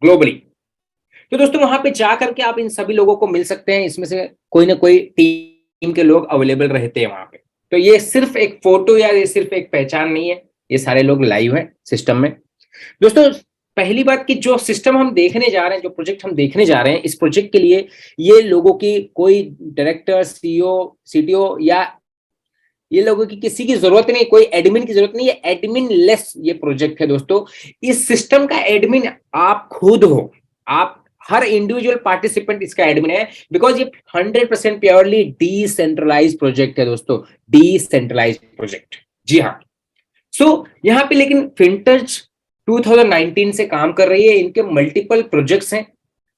Globally. तो दोस्तों वहां पे जा करके आप इन सभी लोगों को मिल सकते हैं, इसमें से कोई ना कोई टीम के लोग अवेलेबल रहते हैं वहां पे। तो ये सिर्फ एक फोटो या ये सिर्फ एक पहचान नहीं है, ये सारे लोग लाइव हैं सिस्टम में। दोस्तों पहली बात कि जो सिस्टम हम देखने जा रहे हैं, जो प्रोजेक्ट हम देखने जा रहे हैं, इस प्रोजेक्ट के लिए ये लोगों की कोई डायरेक्टर, सीईओ, सीटीओ या ये लोगों की किसी की जरूरत नहीं, कोई एडमिन की जरूरत नहीं है। एडमिन लेस ये प्रोजेक्ट है दोस्तों। इस सिस्टम का एडमिन आप खुद हो, आप हर इंडिविजुअल पार्टिसिपेंट इसका एडमिन है, बिकॉज ये 100% प्योरली डिसेंट्रलाइज प्रोजेक्ट है दोस्तों, डिसेंट्रलाइज प्रोजेक्ट। जी हाँ। यहाँ पे लेकिन फिनटच 2019 से काम कर रही है, इनके मल्टीपल प्रोजेक्ट्स हैं,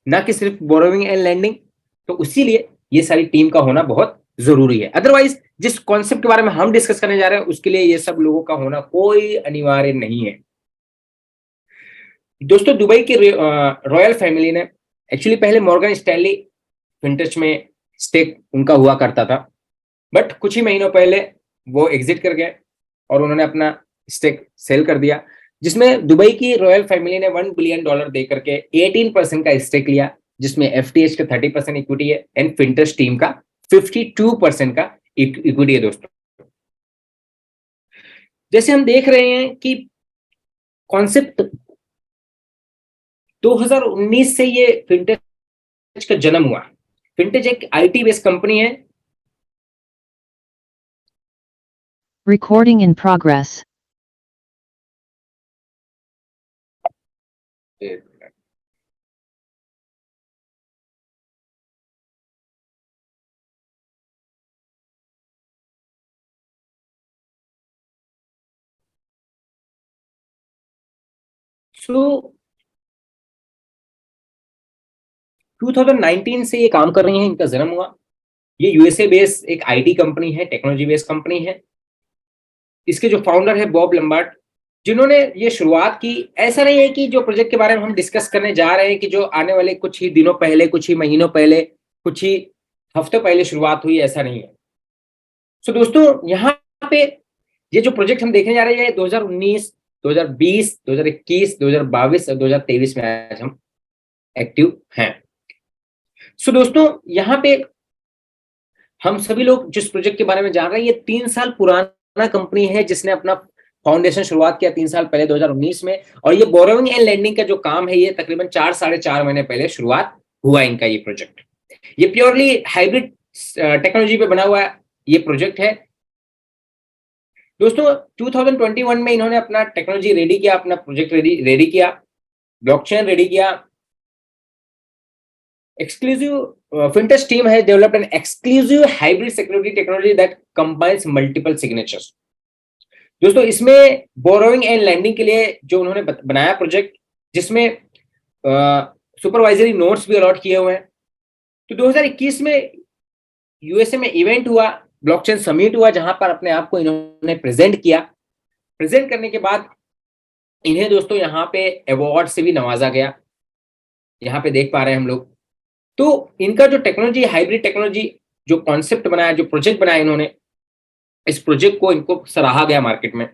ना कि सिर्फ बोरोइंग एंड लैंडिंग। तो इसीलिए ये सारी टीम का होना बहुत जरूरी है। अदरवाइज जिस कॉन्सेप्ट के बारे में हम डिस्कस करने जा रहे हैं उसके लिए ये सब लोगों का होना कोई अनिवार्य नहीं है। दोस्तों दुबई की रॉयल फैमिली ने एक्चुअली पहले मॉर्गन स्टैनली फिनटच में स्टेक उनका हुआ करता था, बट कुछ ही महीनों पहले वो एग्जिट कर गए और उन्होंने अपना स्टेक सेल कर दिया, जिसमें दुबई की रॉयल फैमिली ने $1 बिलियन दे करके 18% का स्टेक लिया, जिसमें एफटीएच का 30% इक्विटी है एंड फिनटच टीम का 52% का इक्विटी है दोस्तों। जैसे हम देख रहे हैं कि कॉन्सेप्ट 2019 से ये फिनटेच का जन्म हुआ। फिनटेच एक आईटी बेस्ड कंपनी है। Recording in progress. सो 2019 से ये काम कर रही हैं, इनका जन्म हुआ। ये यूएसए बेस्ड एक आईटी कंपनी है, टेक्नोलॉजी बेस्ड कंपनी है। इसके जो फाउंडर है बॉब लंबार्ड, जिन्होंने ये शुरुआत की। ऐसा नहीं है कि जो प्रोजेक्ट के बारे में हम डिस्कस करने जा रहे हैं कि जो आने वाले कुछ ही दिनों पहले, कुछ ही महीनों पहले, कुछ ही हफ्तों पहले शुरुआत हुई, ऐसा नहीं है। सो दोस्तों यहाँ पे ये जो प्रोजेक्ट हम देखने जा रहे हैं 2019, 2020, 2021, 2022 और 2023 में आज हम एक्टिव हैं। सो दोस्तों यहाँ पे हम सभी लोग जिस प्रोजेक्ट के बारे में जान रहे हैं, ये 3 साल पुराना कंपनी है जिसने अपना फाउंडेशन शुरुआत किया 3 साल पहले 2019 में। और ये बोरोइंग एंड लैंडिंग का जो काम है ये तकरीबन 4-4.5 महीने पहले शुरुआत हुआ इनका ये प्रोजेक्ट। ये प्योरली हाइब्रिड टेक्नोलॉजी पे बना हुआ ये प्रोजेक्ट है दोस्तों। 2021 में इन्होंने अपना टेक्नोलॉजी रेडी किया, अपना प्रोजेक्ट रेडी किया, ब्लॉकचेन रेडी किया। Exclusive Fintech team has developed an exclusive hybrid security technology that combines multiple signatures. दोस्तों इसमें बोरोइंग एंड लैंडिंग के लिए जो उन्होंने बनाया प्रोजेक्ट, जिसमें सुपरवाइजरी नोट्स भी अलॉट किए हुए हैं। तो 2021 में यूएसए में इवेंट हुआ, ब्लॉकचेन समिट हुआ, जहां पर अपने आप को इन्होंने प्रेजेंट किया। प्रेजेंट करने के बाद इन्हें दोस्तों यहाँ पे अवार्ड से भी नवाजा गया, यहाँ पे देख पा रहे हैं हम लोग। तो इनका जो टेक्नोलॉजी, हाइब्रिड टेक्नोलॉजी जो कॉन्सेप्ट बनाया, जो प्रोजेक्ट बनाया इन्होंने, इस प्रोजेक्ट को इनको सराहा गया मार्केट में।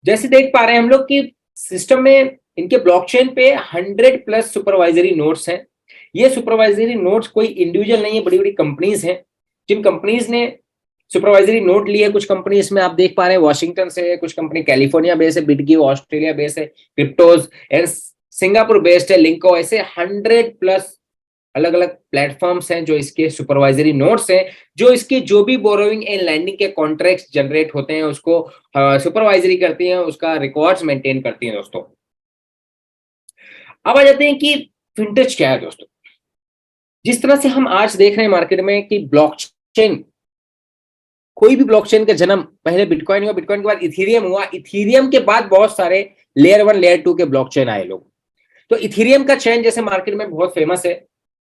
जैसे देख पा रहे हैं हम लोग कि सिस्टम में इनके ब्लॉकचेन पे 100+ सुपरवाइजरी नोट्स हैं। ये सुपरवाइजरी नोट्स कोई इंडिविजुअल नहीं है, बड़ी बड़ी कंपनीज हैं जिन कंपनीज ने सुपरवाइजरी नोट ली है। कुछ कंपनी इसमें आप देख पा रहे हैं वाशिंगटन से है, कुछ कंपनी कैलिफोर्निया बेस्ड है, बिटगिव ऑस्ट्रेलिया बेस्ड है, क्रिप्टोज एंड सिंगापुर बेस्ड है, लिंको। ऐसे 100+ अलग अलग प्लेटफॉर्म्स हैं जो इसके सुपरवाइजरी नोट्स हैं, जो इसके जो भी बोरोइंग एंड लैंडिंग के कॉन्ट्रैक्ट्स जनरेट होते हैं उसको सुपरवाइजरी करती हैं, उसका रिकॉर्ड्स मेंटेन करती हैं दोस्तों। अब आ जाते हैं कि फिनटेच क्या है दोस्तों। जिस तरह से हम आज देख रहे हैं मार्केट में कि ब्लॉकचेन, कोई भी ब्लॉकचेन का जन्म पहले बिटकॉइन हुआ, बिटकॉइन के बाद इथेरियम हुआ, इथेरियम के बाद बहुत सारे लेयर 1 लेयर 2 के ब्लॉकचेन आए लोग। तो इथेरियम का चेन जैसे मार्केट में बहुत फेमस है,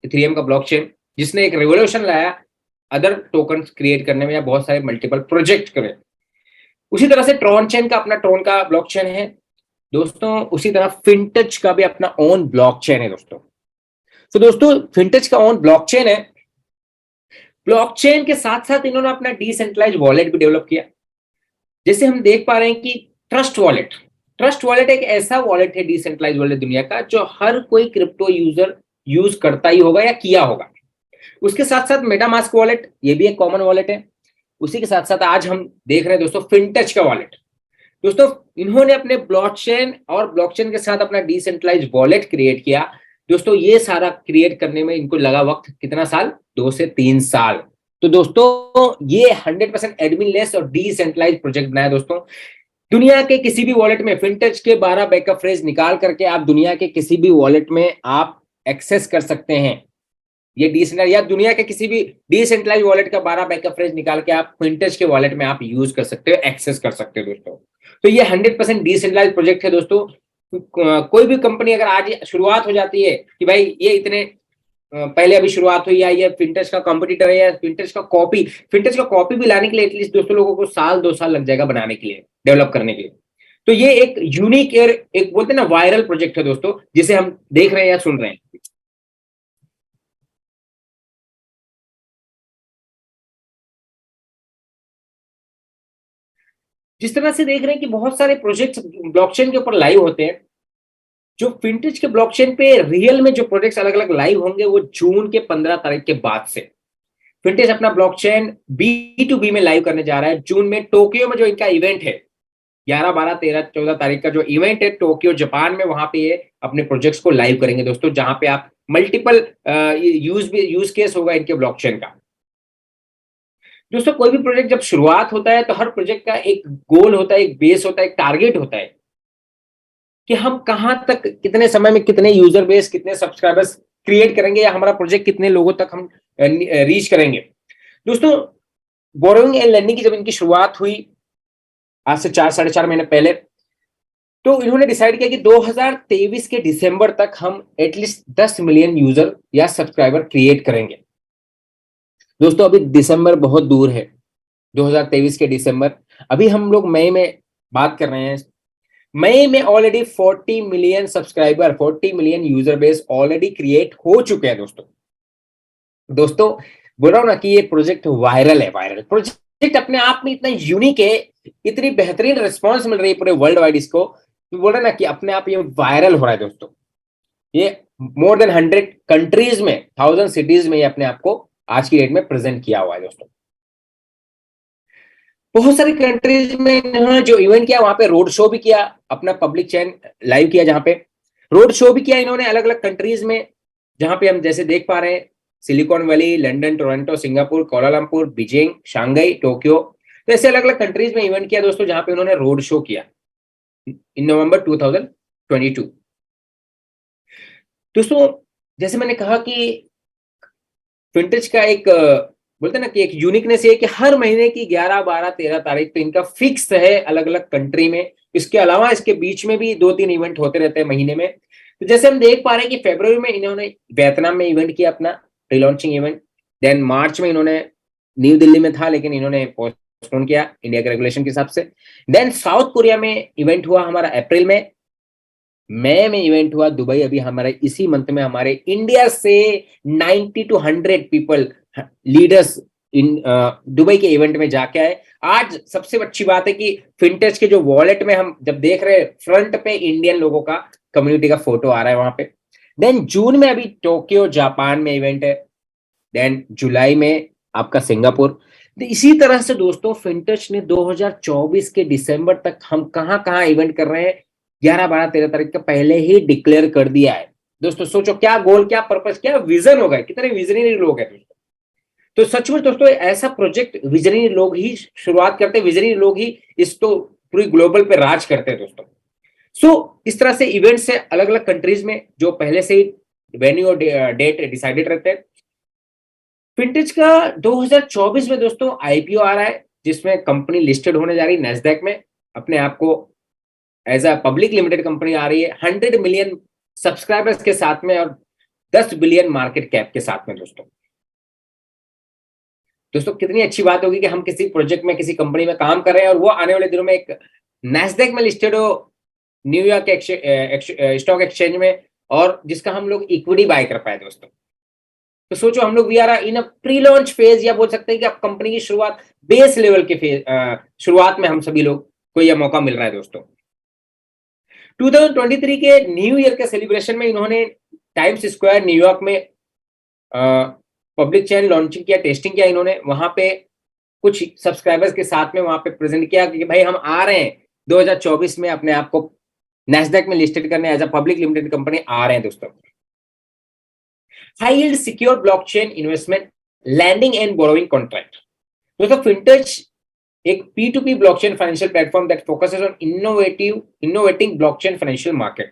इथेरियम का ब्लॉकचेन, जिसने एक रेवोल्यूशन लाया अदर टोकन क्रिएट करने में या बहुत सारे मल्टीपल प्रोजेक्ट करें। उसी तरह से ट्रॉन चेन का अपना ट्रॉन का ब्लॉकचेन है दोस्तों। उसी तरह फिनटेच का भी अपना ओन ब्लॉकचेन है दोस्तों। तो दोस्तों फिनटेच का ओन ब्लॉकचेन है। ब्लॉकचेन के साथ साथ इन्होंने अपना डिसेंट्रलाइज्ड वॉलेट भी डेवलप किया। जैसे हम देख पा रहे हैं कि ट्रस्ट वॉलेट, ट्रस्ट वॉलेट एक ऐसा वॉलेट है डिसेंट्रलाइज वॉलेट दुनिया का जो हर कोई क्रिप्टो यूजर यूज करता ही होगा या किया होगा। उसके साथ साथ मेटामास्क वॉलेट ये भी एक कॉमन वॉलेट है। उसी के साथ साथ आज हम देख रहे हैं दोस्तों फिनटच का वॉलेट। दोस्तों इन्होंने अपने ब्लॉकचेन और ब्लॉकचेन के साथ अपना डिसेंट्रलाइज वॉलेट क्रिएट किया। दोस्तों ये सारा क्रिएट करने में इनको लगा वक्त कितना साल, 2 से 3 साल। तो दोस्तों ये 100% एडमिन लेस और डिसेंट्रलाइज प्रोजेक्ट बनाया दोस्तों। दुनिया के किसी भी वॉलेट में फिनटच के 12 बैकअप फ्रेज निकाल करके आप दुनिया के किसी भी वॉलेट में आप एक्सेस कर सकते हैं। ये डिसेंट्रलाइज या दुनिया के किसी भी डिसेंट्रलाइज वॉलेट का 12 बैकअप फ्रेज निकाल के आप फिनटच के वॉलेट में आप यूज कर सकते हो, एक्सेस कर सकते हो दोस्तों। तो ये 100% डिसेंट्रलाइज प्रोजेक्ट है दोस्तों। कोई भी कंपनी अगर आज शुरुआत हो जाती है कि भाई ये इतने पहले अभी शुरुआत हुई या ये फिनटच का कॉम्पिटिटर है या फिनटच का कॉपी भी लाने के लिए एटलीस्ट दोस्तों लोगों को 1-2 साल लग जाएगा बनाने के लिए, डेवलप करने के लिए। तो ये एक यूनिक एक बोलते हैं ना वायरल प्रोजेक्ट है दोस्तों, जिसे हम देख रहे हैं या सुन रहे हैं। जिस तरह से देख रहे हैं कि बहुत सारे प्रोजेक्ट्स ब्लॉकचेन के ऊपर लाइव होते हैं, जो फिनटेज के ब्लॉकचेन पे रियल में जो प्रोजेक्ट्स अलग अलग लाइव होंगे वो जून के 15 तारीख के बाद से। फिनटेज अपना ब्लॉकचेन B2B में लाइव करने जा रहा है जून में। टोक्यो में जो इनका इवेंट है 11, 12, 13, 14 तारीख का जो इवेंट है टोक्यो जापान में, वहां पे ये अपने प्रोजेक्ट्स को लाइव करेंगे दोस्तों, जहां पे आप मल्टीपल यूज केस होगा इनके ब्लॉकचेन का। दोस्तों कोई भी प्रोजेक्ट जब शुरुआत होता है तो हर प्रोजेक्ट का एक गोल होता है, एक बेस होता है, एक टारगेट होता है कि हम कहां तक कितने समय में कितने यूजर बेस, कितने सब्सक्राइबर्स क्रिएट करेंगे या हमारा प्रोजेक्ट कितने लोगों तक हम रीच करेंगे। दोस्तों बोरोइंग एंड लर्निंग की जब इनकी शुरुआत हुई आज से 4-4.5 महीने पहले, तो इन्होंने डिसाइड किया कि 2023 के दिसंबर तक हम एटलीस्ट 10 मिलियन यूजर या सब्सक्राइबर क्रिएट करेंगे। दोस्तों अभी दिसंबर बहुत दूर है, 2023 के दिसंबर। अभी हम लोग मई में बात कर रहे हैं। मई में already 40 million subscriber, 40 million user base already create हो चुके हैं दोस्तों। दोस्तों बोल रहा हूं ना कि ये प्रोजेक्ट वायरल है। वायरल प्रोजेक्ट अपने आप में इतना यूनिक है, इतनी बेहतरीन रिस्पॉन्स मिल रही है पूरे वर्ल्ड वाइड इसको, तो बोल रहे ना कि अपने आप ये वायरल हो रहा है दोस्तों। ये मोर देन 100 कंट्रीज में, 1000 सिटीज में ये अपने आप को आज की डेट में प्रेजेंट किया हुआ है दोस्तों। बहुत सारी कंट्रीज में इन्होंने जो इवेंट किया वहां पे रोड शो भी किया, अपना पब्लिक चैन लाइव किया, जहां पे रोड शो भी किया इन्होंने अलग अलग कंट्रीज में, जहां पे हम जैसे देख पा रहे हैं silicon valley, London, Toronto, Singapore, Kuala Lumpur, Beijing, Shanghai, Tokyo. तो ऐसे अलग अलग कंट्रीज में इवेंट किया दोस्तों, जहां पे उन्होंने रोड शो किया इन नवंबर 2022। दोस्तों जैसे मैंने कहा कि फिनटेज का एक बोलते हैं ना कि एक यूनिकनेस ये है कि हर महीने की 11, 12, 13 तारीख तो इनका फिक्स है अलग अलग कंट्री में। इसके अलावा इसके बीच में भी 2-3 इवेंट होते रहते हैं महीने में। तो जैसे हम देख पा रहे हैं कि फरवरी में इन्होंने वियतनाम में इवेंट किया अपना pre launching event. Then March में इन्होंने न्यू दिल्ली में था लेकिन इन्होंने पोस्टपोन किया इंडिया के रेगुलेशन के हिसाब से। देन साउथ कोरिया में इवेंट हुआ हमारा अप्रैल में। मई में इवेंट हुआ दुबई, अभी हमारे इसी मंथ में हमारे इंडिया से 90 to 100 people leaders in Dubai के इवेंट में जाके आए। आज सबसे अच्छी बात है कि फिनटेज के जो वॉलेट में हम जब देख रहे हैं फ्रंट पे इंडियन लोगों का, कम्युनिटी का फोटो आ रहा है वहां पे। देन जून में अभी टोक्यो जापान में इवेंट है। देन जुलाई में आपका सिंगापुर। तो इसी तरह से दोस्तों फिनटेज ने 2024 के दिसंबर तक हम कहां कहां इवेंट कर रहे हैं 11, 12, 13 तारीख का पहले ही डिक्लेयर कर दिया है। दोस्तों सोचो क्या गोल, क्या पर्पस, क्या विजन होगा, कितने विजनरी लोग हैं दोस्तों। तो सचमुच दोस्तों ऐसा प्रोजेक्ट विजनरी लोग ही शुरुआत करते हैं, विजनरी लोग ही इस तो पूरी ग्लोबल पे राज करते हैं दोस्तों। इस तरह से इवेंट्स है अलग अलग कंट्रीज में जो पहले से ही वेन्यू और डेट डिसाइडेड रहते हैं। फिनटेज का 2024 में दोस्तों आईपीओ आ रहा है, जिसमें कंपनी लिस्टेड होने जा रही है नैस्डैक में, अपने आप को as a public limited company आ रही है 100 मिलियन सब्सक्राइबर्स के साथ में और 10 बिलियन मार्केट कैप के साथ में दोस्तों। दोस्तों कितनी अच्छी बात होगी कि हम किसी प्रोजेक्ट में, किसी कंपनी में काम कर रहे हैं और वो आने वाले दिनों में एक नैस्डैक में लिस्टेड हो, न्यूयॉर्क स्टॉक एक्सचेंज में, और जिसका हम लोग इक्विटी बाय कर पाए दोस्तों। तो सोचो हम लोग we are in a pre launch phase, या बोल सकते हैं कि अब कंपनी की शुरुआत बेस लेवल के फेज, शुरुआत में हम सभी लोग को यह मौका मिल रहा है दोस्तों। 2023 के न्यू ईयर के सेलिब्रेशन में इन्होंने टाइम्स स्क्वायर न्यूयॉर्क में पब्लिक चैनल लॉन्चिंग किया, टेस्टिंग किया इन्होंने, वहां पे कुछ सब्सक्राइबर्स के साथ में वहां पे प्रेजेंट किया कि भाई हम आ रहे हैं 2024 में अपने आप को नैस्डैक में लिस्टेड करने, as a public limited company आ रहे हैं दोस्तों। High yield secure blockchain investment lending and borrowing contract. दोस्तों फिनटच एक P2P blockchain financial platform that focuses on innovating blockchain financial market.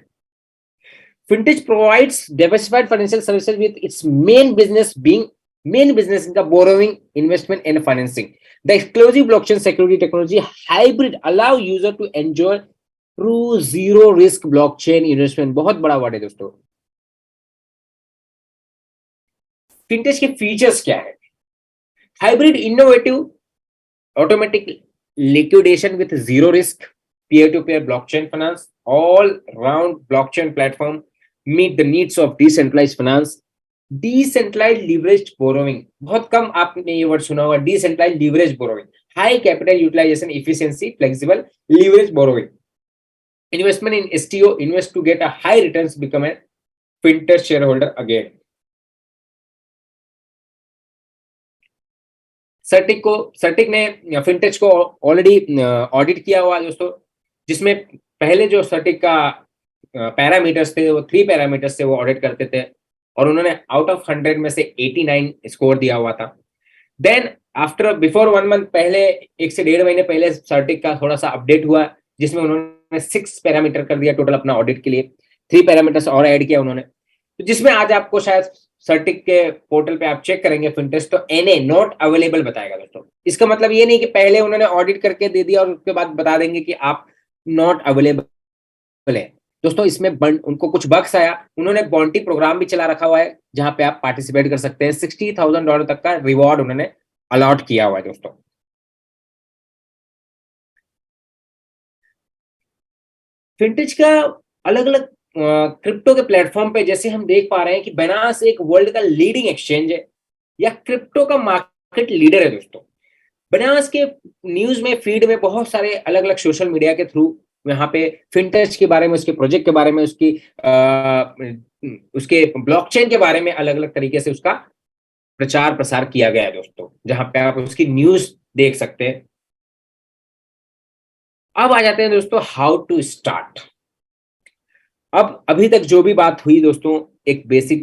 Fintech provides diversified financial services with its main business in the borrowing, investment and financing. The exclusive blockchain security technology hybrid allow user to enjoy true zero risk blockchain investment। बहुत बड़ा word है दोस्तों। Fintech के features क्या है? Hybrid innovative automatic liquidation with zero risk, peer-to-peer blockchain finance, all-round blockchain platform, meet the needs of decentralized finance, decentralized leveraged borrowing। बहुत कम आपने ये वर्ड सुना होगा, decentralized leveraged borrowing, high capital utilization efficiency, flexible leveraged borrowing, investment in STO, invest to get a high returns, become a fintech shareholder again। सर्टिक ने fintech को already audit किया हुआ दोस्तों, जिसमें पहले जो सर्टिक का पैरामीटर्स थे वो 3 पैरामीटर्स से वो ऑडिट करते थे और उन्होंने आउट ऑफ 100 में से 89 स्कोर दिया हुआ था। देन आफ्टर बिफोर 1 मंथ, पहले 1 से 1.5 महीने पहले सर्टिक का थोड़ा सा अपडेट हुआ, जिसमें उन्होंने 6 पैरामीटर कर दिया टोटल अपना ऑडिट के लिए, 3 पैरामीटर्स और ऐड किया उन्होंने, तो जिसमें आज आपको शायद सर्टिक के पोर्टल पे आप चेक करेंगे फिनटेक तो NA नॉट अवेलेबल बताएगा दोस्तों। इसका मतलब ये नहीं कि पहले उन्होंने ऑडिट करके दे दिया और उसके बाद बता देंगे कि आप नॉट अवेलेबल है दोस्तों। इसमें उनको कुछ बग्स आया, उन्होंने बॉन्टी प्रोग्राम भी चला रखा हुआ है जहां पे आप पार्टिसिपेट कर सकते हैं। $60,000 तक का रिवॉर्ड उन्होंने अलॉट किया हुआ है दोस्तों। फिनटेक का अलग अलग क्रिप्टो के प्लेटफॉर्म पे जैसे हम देख पा रहे हैं कि बाइनेंस एक वर्ल्ड का लीडिंग एक्सचेंज है या क्रिप्टो का मार्केट लीडर है दोस्तों। बाइनेंस के न्यूज में फीड में बहुत सारे अलग अलग सोशल मीडिया के थ्रू यहाँ पे फिनटेक के बारे में, उसके प्रोजेक्ट के बारे में, उसके ब्लॉकचेन के बारे में अलग अलग तरीके से उसका प्रचार प्रसार किया गया है दोस्तों, जहां पे आप उसकी न्यूज देख सकते हैं। अब आ जाते हैं दोस्तों हाउ टू स्टार्ट। अब अभी तक जो भी बात हुई दोस्तों एक बेसिक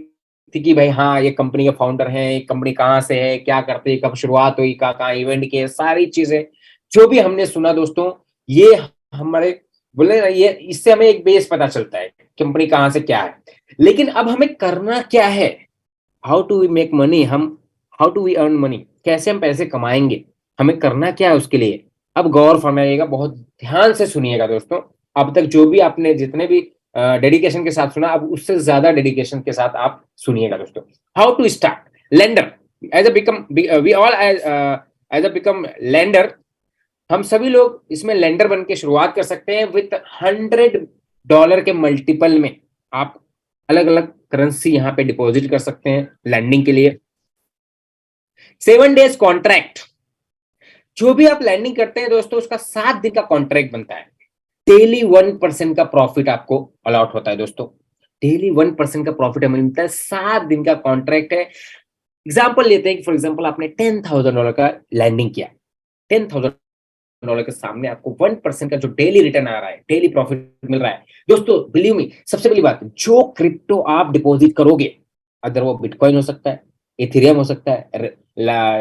थी कि भाई हाँ ये कंपनी के फाउंडर हैं, ये कंपनी कहाँ से है, क्या करते हैं, कब शुरुआत हुई, कहाँ इवेंट किए, सारी चीजें जो भी हमने सुना दोस्तों, ये हमारे बोले ये इससे हमें एक बेस पता चलता है कंपनी कहाँ से क्या है। लेकिन अब हमें करना क्या है, how to we make money, how to we earn money, कैसे हम पैसे कमाएंगे, हमें करना क्या है उसके लिए। अब गौर फरमाइएगा, बहुत ध्यान से सुनिएगा दोस्तों। अब तक जो भी आपने जितने भी डेडिकेशन के साथ सुना, अब उससे ज्यादा डेडिकेशन के साथ आप सुनिएगा दोस्तों। How to start lender as a become, we all as a become lender. हम सभी लोग इसमें लेंडर बन के शुरुआत कर सकते हैं विथ $100 के मल्टीपल में। आप अलग अलग करेंसी यहाँ पे डिपॉजिट कर सकते हैं लैंडिंग के लिए। 7 डेज कॉन्ट्रैक्ट, जो भी आप लैंडिंग करते हैं दोस्तों उसका 7 दिन का कॉन्ट्रैक्ट बनता है। डेली 1% का प्रॉफिट आपको अलॉट होता है दोस्तों, डेली 1% का प्रॉफिट हमें मिलता है। 7 दिन का कॉन्ट्रैक्ट है। एग्जाम्पल लेते हैं कि फॉर एग्जाम्पल आपने $10,000 का लैंडिंग किया, $10,000 के सामने आपको 1% का जो डेली रिटर्न आ रहा है, डेली प्रॉफिट मिल रहा है दोस्तों। बिलीव मी, सबसे पहली बात, जो क्रिप्टो आप डिपॉजिट करोगे, अगर वो बिटकॉइन हो सकता है, इथेरियम हो सकता है,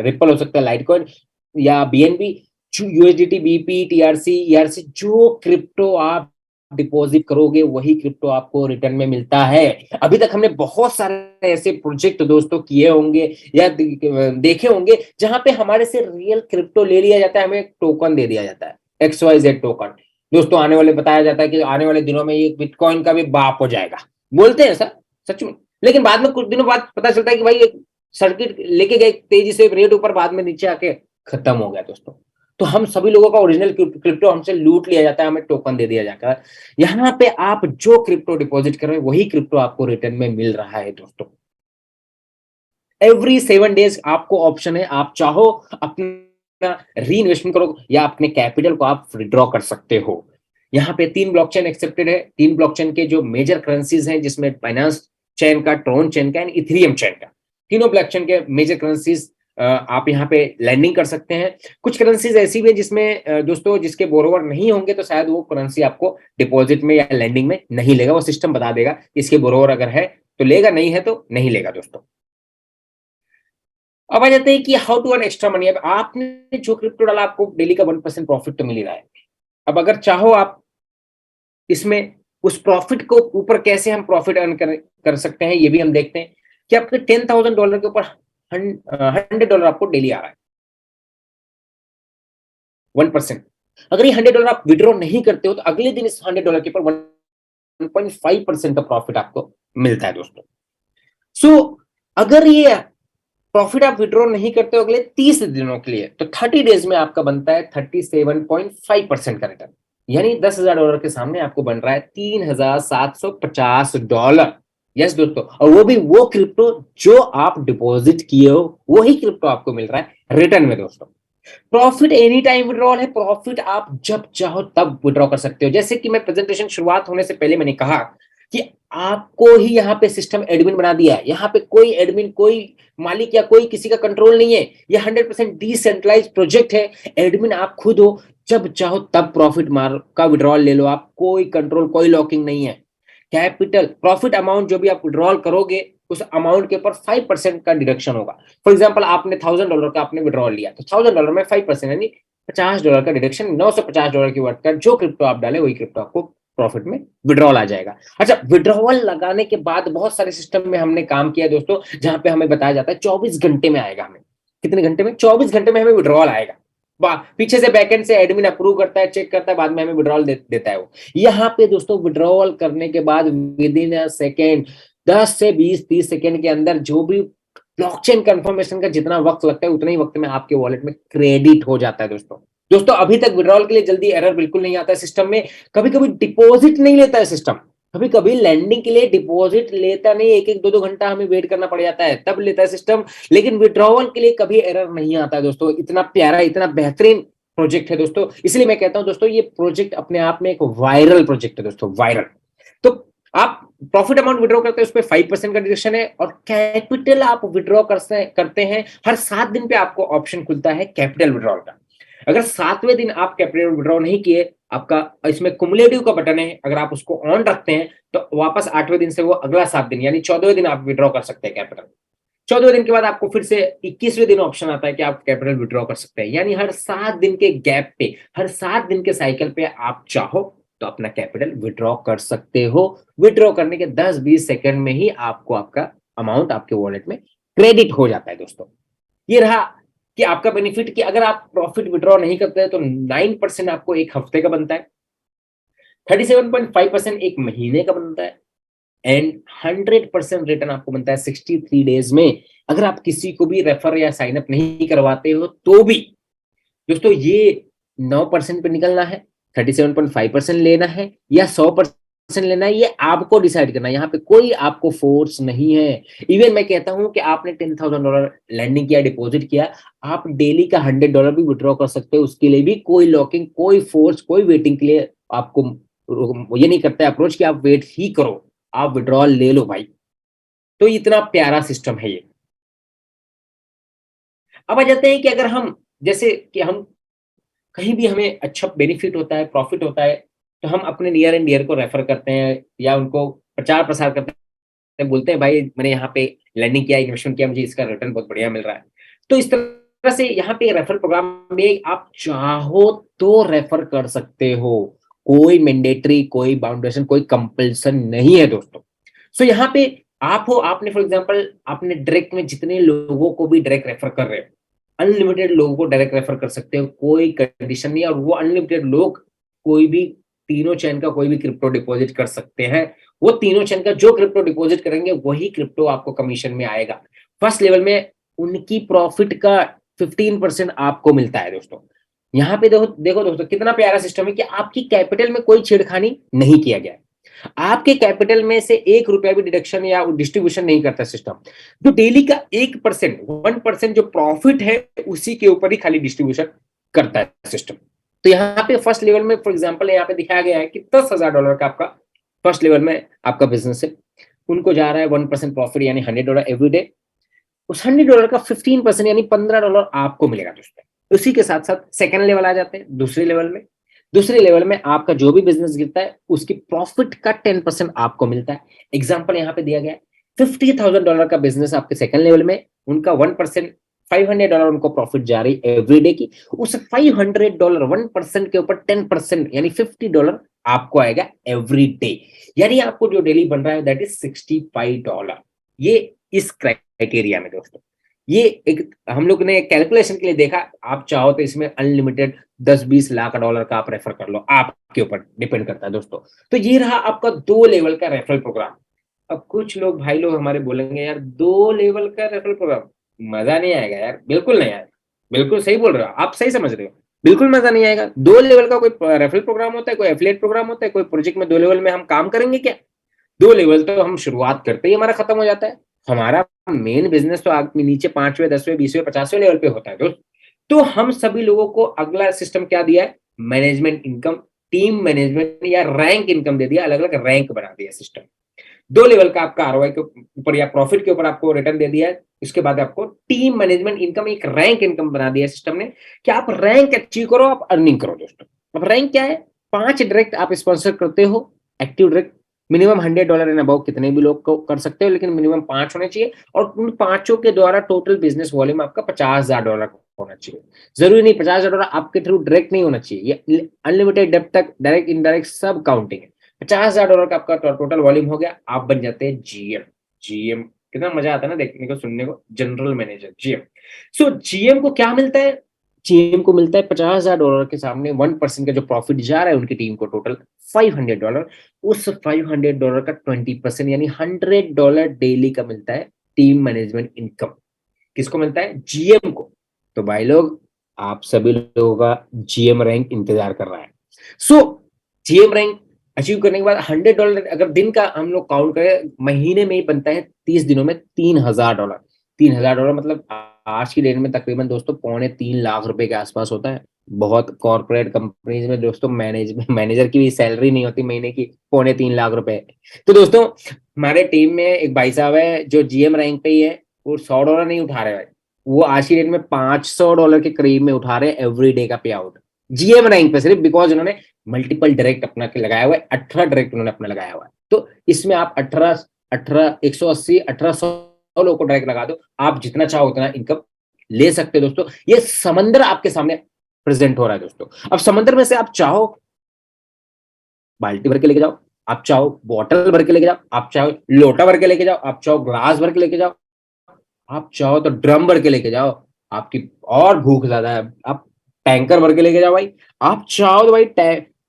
रिपल हो सकता है, लाइटकॉइन या BNB, USDT, BP, TRC, ERC, जो क्रिप्टो आप डिपॉजिट करोगे वही क्रिप्टो आपको रिटर्न में मिलता है। अभी तक हमने बहुत सारे ऐसे प्रोजेक्ट दोस्तों किए होंगे या देखे होंगे जहां पे हमारे से रियल क्रिप्टो ले लिया जाता है, हमें टोकन दे दिया जाता है, XYZ टोकन दोस्तों। आने वाले बताया जाता है कि आने वाले दिनों में ये बिटकॉइन का भी बाप हो जाएगा, बोलते हैं सर सच में। लेकिन बाद में कुछ दिनों बाद पता चलता है कि भाई सर्किट लेके गए तेजी से रेट ऊपर, बाद में नीचे आके खत्म हो गया दोस्तों। तो हम सभी लोगों का ओरिजिनल क्रिप्टो हमसे लूट लिया जाता है, हमें टोकन दे दिया जाता है। यहाँ पे आप जो क्रिप्टो डिपॉजिट कर रहे हैं वही क्रिप्टो आपको रिटर्न में मिल रहा है दोस्तों। एवरी 7 डेज आपको ऑप्शन है, आप चाहो अपना री इन्वेस्टमेंट करो या अपने कैपिटल को आप विड्रॉ कर सकते हो। यहाँ पे 3 ब्लॉकचेन एक्सेप्टेड है, 3 ब्लॉकचेन के जो मेजर करेंसीज हैं जिसमें बाइनेंस चेन का, ट्रोन चेन का एंड इथेरियम चेन का, तीनों ब्लॉकचेन के मेजर करेंसीज आप यहाँ पे लैंडिंग कर सकते हैं। कुछ करेंसीज ऐसी भी है जिसमें दोस्तों जिसके बोरोवर नहीं होंगे तो शायद वो करेंसी आपको डिपॉजिट में या लैंडिंग में नहीं लेगा, वो सिस्टम बता देगा इसके बोरोवर अगर है तो लेगा, नहीं है तो नहीं लेगा दोस्तों। अब आ जाते हैं कि how to earn extra money. अब आपने जो क्रिप्टो डाला आपको डेली का 1% प्रॉफिट तो मिल ही रहा है। अब अगर चाहो आप इसमें उस प्रॉफिट को ऊपर कैसे हम प्रॉफिट अर्न कर सकते हैं, ये भी हम देखते हैं कि आपके $10,000 के ऊपर $100 आपको डेली आ रहा है 1%। अगर ये $100 आप विड्रॉ नहीं करते हो तो अगले दिन इस $100 के ऊपर 1.5% का प्रॉफिट आपको मिलता है दोस्तों। सो अगर ये प्रॉफिट आप विड्रॉ नहीं करते हो अगले 30 दिनों के लिए तो 30 डेज में आपका बनता है 37.5% का रिटर्न, यानी $10,000 के सामने आपको बन रहा है $3,750। यस दोस्तों, और वो भी वो क्रिप्टो जो आप डिपॉजिट किए हो वही क्रिप्टो आपको मिल रहा है रिटर्न में दोस्तों। प्रॉफिट एनी टाइम विड्रॉल है, प्रॉफिट आप जब चाहो तब विड्रॉ कर सकते हो। जैसे कि मैं प्रेजेंटेशन शुरुआत होने से पहले मैंने कहा कि आपको ही यहाँ पे सिस्टम एडमिन बना दिया है, यहाँ पे कोई एडमिन, कोई मालिक या कोई किसी का कंट्रोल नहीं है, ये 100% डिसेंट्रलाइज प्रोजेक्ट है। एडमिन आप खुद हो, जब चाहो तब प्रॉफिट मार का विड्रॉल ले लो आप, कोई कंट्रोल, कोई लॉकिंग नहीं है। कैपिटल प्रॉफिट अमाउंट जो भी आप विड्रॉल करोगे उस अमाउंट के ऊपर 5% का डिडक्शन होगा। फॉर एग्जाम्पल आपने $1,000 का आपने विड्रॉल लिया तो $1,000 में 5% यानी $50 का डिडक्शन, $950 की वर्थ का जो क्रिप्टो आप डाले वही क्रिप्टो आपको प्रॉफिट में विड्रॉल आ जाएगा। अच्छा, विड्रॉवल लगाने के बाद बहुत सारे सिस्टम में हमने काम किया दोस्तों, जहां पे हमें बताया जाता है 24 घंटे में आएगा। हमें कितने घंटे में? 24 घंटे में हमें विड्रॉल आएगा। पीछे से बैकएंड से एडमिन अप्रूव करता है, चेक करता है, बाद में हमें विड्रॉल देता है वो। यहाँ पे दोस्तों विड्रॉल करने के बाद विद इन अ सेकेंड, 10 से 20-30 सेकेंड के अंदर जो भी ब्लॉकचेन कंफर्मेशन का जितना वक्त लगता है उतने ही वक्त में आपके वॉलेट में क्रेडिट हो जाता है दोस्तों। दोस्तों अभी तक विड्रॉल के लिए जल्दी एरर बिल्कुल नहीं आता है सिस्टम में। कभी कभी डिपॉजिट नहीं लेता है सिस्टम, कभी कभी लैंडिंग के लिए डिपॉजिट लेता नहीं, 1-1, 2-2 घंटा हमें वेट करना पड़ जाता है, तब लेता है सिस्टम। लेकिन विड्रॉवल के लिए कभी एरर नहीं आता है दोस्तों। इतना प्यारा, इतना बेहतरीन प्रोजेक्ट है दोस्तों, इसलिए मैं कहता हूं दोस्तों ये प्रोजेक्ट अपने आप में एक वायरल प्रोजेक्ट है दोस्तों, वायरल। तो आप प्रॉफिट अमाउंट विड्रॉ करते हैं उस पर 5% का डिडक्शन है, और कैपिटल आप विड्रॉ करते हैं हर 7 दिन पे आपको ऑप्शन खुलता है कैपिटल विड्रॉल का। अगर 7वें दिन आप कैपिटल विड्रॉ नहीं किए, आपका इसमें कुमुलेटिव का बटन है, अगर आप उसको ऑन रखते हैं तो वापस 8वें दिन से वो अगला 7 दिन यानी 14वें दिन आप विड्रॉ कर सकते हैं कैपिटल। 14वें दिन के बाद आपको फिर से 21वें दिन ऑप्शन आता है कि आप कैपिटल विड्रॉ कर सकते हैं, यानी हर 7 दिन के गैप पे, हर 7 दिन के साइकिल पे आप चाहो तो अपना कैपिटल विड्रॉ कर सकते हो। विड्रॉ करने के 10-20 सेकंड में ही आपको आपका अमाउंट आपके वॉलेट में क्रेडिट हो जाता है दोस्तों। ये रहा कि आपका बेनिफिट कि अगर आप प्रॉफिट विड्रॉ नहीं करते तो 9% आपको एक हफ्ते का बनता है, 37.5% एक महीने का बनता है, एंड 100% रिटर्न आपको बनता है 63 डेज में। अगर आप किसी को भी रेफर या साइन अप नहीं करवाते हो तो भी दोस्तों ये 9% पे निकलना है, 37.5% लेना है या 100% लेना है, ये आपको डिसाइड करना है। यहाँ पे कोई आपको फोर्स नहीं है। इवन मैं कहता हूं कि आपने $10,000 लैंडिंग किया, डिपॉजिट किया, आप डेली का $100 भी विड्रॉ कर सकते हो। उसके लिए भी कोई लॉकिंग, कोई फोर्स, कोई वेटिंग के लिए आपको ये नहीं करता है अप्रोच कि आप वेट ही करो, आप विड्रॉल ले लो भाई। तो इतना प्यारा सिस्टम है ये। अब आ जाते हैं कि अगर हम, जैसे कि हम कहीं भी हमें अच्छा बेनिफिट होता है, प्रॉफिट होता है, तो हम अपने नियर एंड डियर को रेफर करते हैं या उनको प्रचार प्रसार करते हैं, बोलते हैं भाई मैंने यहाँ पे लैंडिंग किया, इन्वेस्टमेंट किया, मुझे इसका रिटर्न बहुत बढ़िया मिल रहा है। तो इस तरह से यहाँ पे रेफर प्रोग्राम में आप चाहो तो रेफर कर सकते हो, कोई मैंडेटरी, कोई बाउंडेशन, कोई कंपल्सन नहीं है दोस्तों। सो यहाँ पे आप हो, आपने फॉर एग्जाम्पल आपने डायरेक्ट में जितने लोगों को भी डायरेक्ट रेफर कर रहे हो, अनलिमिटेड लोगों को डायरेक्ट रेफर कर सकते हो, कोई कंडीशन नहीं है। और वो अनलिमिटेड लोग कोई भी तीनों चेन का कोई भी क्रिप्टो डिपॉजिट कर सकते हैं। वो तीनों चेन का जो क्रिप्टो डिपॉजिट करेंगे वही क्रिप्टो आपको कमीशन में आएगा। फर्स्ट लेवल में उनकी प्रॉफिट का 15% आपको मिलता है दोस्तों। यहाँ पे देखो दोस्तों कितना प्यारा सिस्टम है कि आपकी कैपिटल में कोई छेड़खानी नहीं किया गया है। आपके कैपिटल में से ₹1 भी डिडक्शन या डिस्ट्रीब्यूशन नहीं करता सिस्टम। तो डेली का 1%, 1% जो प्रॉफिट है उसी के ऊपर ही खाली डिस्ट्रीब्यूशन करता है सिस्टम। तो यहाँ पे फर्स्ट लेवल में फॉर एग्जांपल यहाँ पे दिखाया गया है कि $10,000 का आपका फर्स्ट लेवल में आपका बिजनेस है, उनको जा रहा है 1% प्रॉफिट यानी $100 एवरी डे। उस $100 का 15% यानी $15 आपको मिलेगा दोस्तों। उसी के साथ साथ सेकंड लेवल आ जाते हैं, दूसरे लेवल में। दूसरे लेवल में आपका जो भी बिजनेस गिरता है उसकी प्रॉफिट का 10% आपको मिलता है। एग्जाम्पल यहाँ पे दिया गया है, $50,000 का बिजनेस आपके सेकंड लेवल में, उनका 1% $500 उनको प्रॉफिट जा रही एवरी डे की। उस $500 1% के ऊपर 10% यानी $50 आपको आएगा एवरी डे, यानी आपको जो डेली बन रहा है दैट इज $65। ये इस क्राइटेरिया में दोस्तों, ये एक हम लोग ने कैलकुलेशन के लिए देखा। आप चाहो तो इसमें अनलिमिटेड 10-20 लाख डॉलर का आप रेफर कर लो, आपके ऊपर डिपेंड करता है दोस्तों। तो ये रहा आपका 2 लेवल का रेफरल प्रोग्राम। अब कुछ लोग भाई लोग हमारे बोलेंगे यार 2 लेवल का रेफरल प्रोग्राम मजा नहीं आएगा यार। बिल्कुल नहीं आएगा, बिल्कुल सही बोल रहे हो आप, सही समझ रहे हो, बिल्कुल मजा नहीं आएगा। 2 लेवल का कोई रेफरल प्रोग्राम होता है, कोई एफिलिएट प्रोग्राम होता है, कोई प्रोजेक्ट में 2 लेवल में हम काम करेंगे क्या? 2 लेवल तो हम शुरुआत करते ही हमारा खत्म हो जाता है। हमारा मेन बिजनेस तो आगे नीचे 5वें 10वें 20वें 50वें लेवल पे होता है दोस्त। तो हम सभी लोगों को अगला सिस्टम क्या दिया है? मैनेजमेंट इनकम, टीम मैनेजमेंट या रैंक इनकम दे दिया, अलग अलग रैंक बना दिया सिस्टम। 2 लेवल का आपका आरओआई के ऊपर या प्रॉफिट के ऊपर आपको रिटर्न दे दिया है। इसके बाद आपको टीम मैनेजमेंट इनकम, एक रैंक इनकम बना दिया सिस्टम ने कि आप रैंक अचीव करो, आप अर्निंग करो दोस्तों। अब रैंक क्या है? 5 डायरेक्ट आप स्पॉन्सर करते हो, active direct, minimum $100 in about कितने भी लोग को कर सकते हो, लेकिन मिनिमम 5 होने चाहिए। और उन 5 के द्वारा टोटल बिजनेस वॉल्यूम आपका $50,000 होना चाहिए। जरूरी नहीं $50,000 आपके थ्रू डायरेक्ट नहीं होना चाहिए, ये अनलिमिटेड डेप्थ तक डायरेक्ट इनडायरेक्ट सब काउंटिंग है। $50,000 का आपका टोटल वॉल्यूम हो गया, आप बन जाते हैं जीएम। जीएम कितना मजा आता है ना देखने को, सुनने को, जनरल मैनेजर, जीएम। सो जीएम को क्या मिलता है? जीएम को मिलता है $50,000 के सामने 1% का जो प्रॉफिट जा रहा है उनकी टीम को टोटल $500। उस $500 का 20% यानी $100 डेली का मिलता है टीम मैनेजमेंट इनकम। किसको मिलता है? जीएम को। तो भाई लोग, आप सभी लोगों का जीएम रैंक इंतजार कर रहा है। सो जीएम रैंक अचीव करने के बाद $100 अगर दिन का हम लोग काउंट करें, महीने में ही बनता है 30 दिनों में $3,000। $3,000 मतलब आज की डेट में तकरीबन दोस्तों ₹3.25 लाख के आसपास होता है। बहुत कॉर्पोरेट कंपनीज में दोस्तों मैनेजर की भी सैलरी नहीं होती महीने की ₹3.25 लाख। तो दोस्तों हमारे टीम में एक भाई साहब है जो जीएम रैंक पे ही है, वो $100 नहीं उठा रहे भाई, वो आज की डेट में $500 के करीब में उठा रहे हैं एवरी डे का पे आउट जीएम रैंक पे, सिर्फ बिकॉज उन्होंने मल्टीपल डायरेक्ट अपना लगाया हुआ है। 18 डायरेक्ट उन्होंने अपना लगाया हुआ है। तो इसमें आप 180 1800 लोगों को डायरेक्ट लगा दो, आप जितना चाहो उतना इनकम ले सकते हो दोस्तों। ये समंदर आपके सामने प्रेजेंट हो रहा है दोस्तों। अब समंदर में से आप चाहो बाल्टी भर के लेके जाओ, आप चाहो बॉटल भर के लेके जाओ, आप चाहो लोटा भर के लेके जाओ, आप चाहो ग्लास भर के लेके जाओ, आप चाहो तो ड्रम भर के लेके जाओ, आपकी और भूख ज्यादा है आप टैंकर भर के लेके जाओ भाई, आप चाहो तो भाई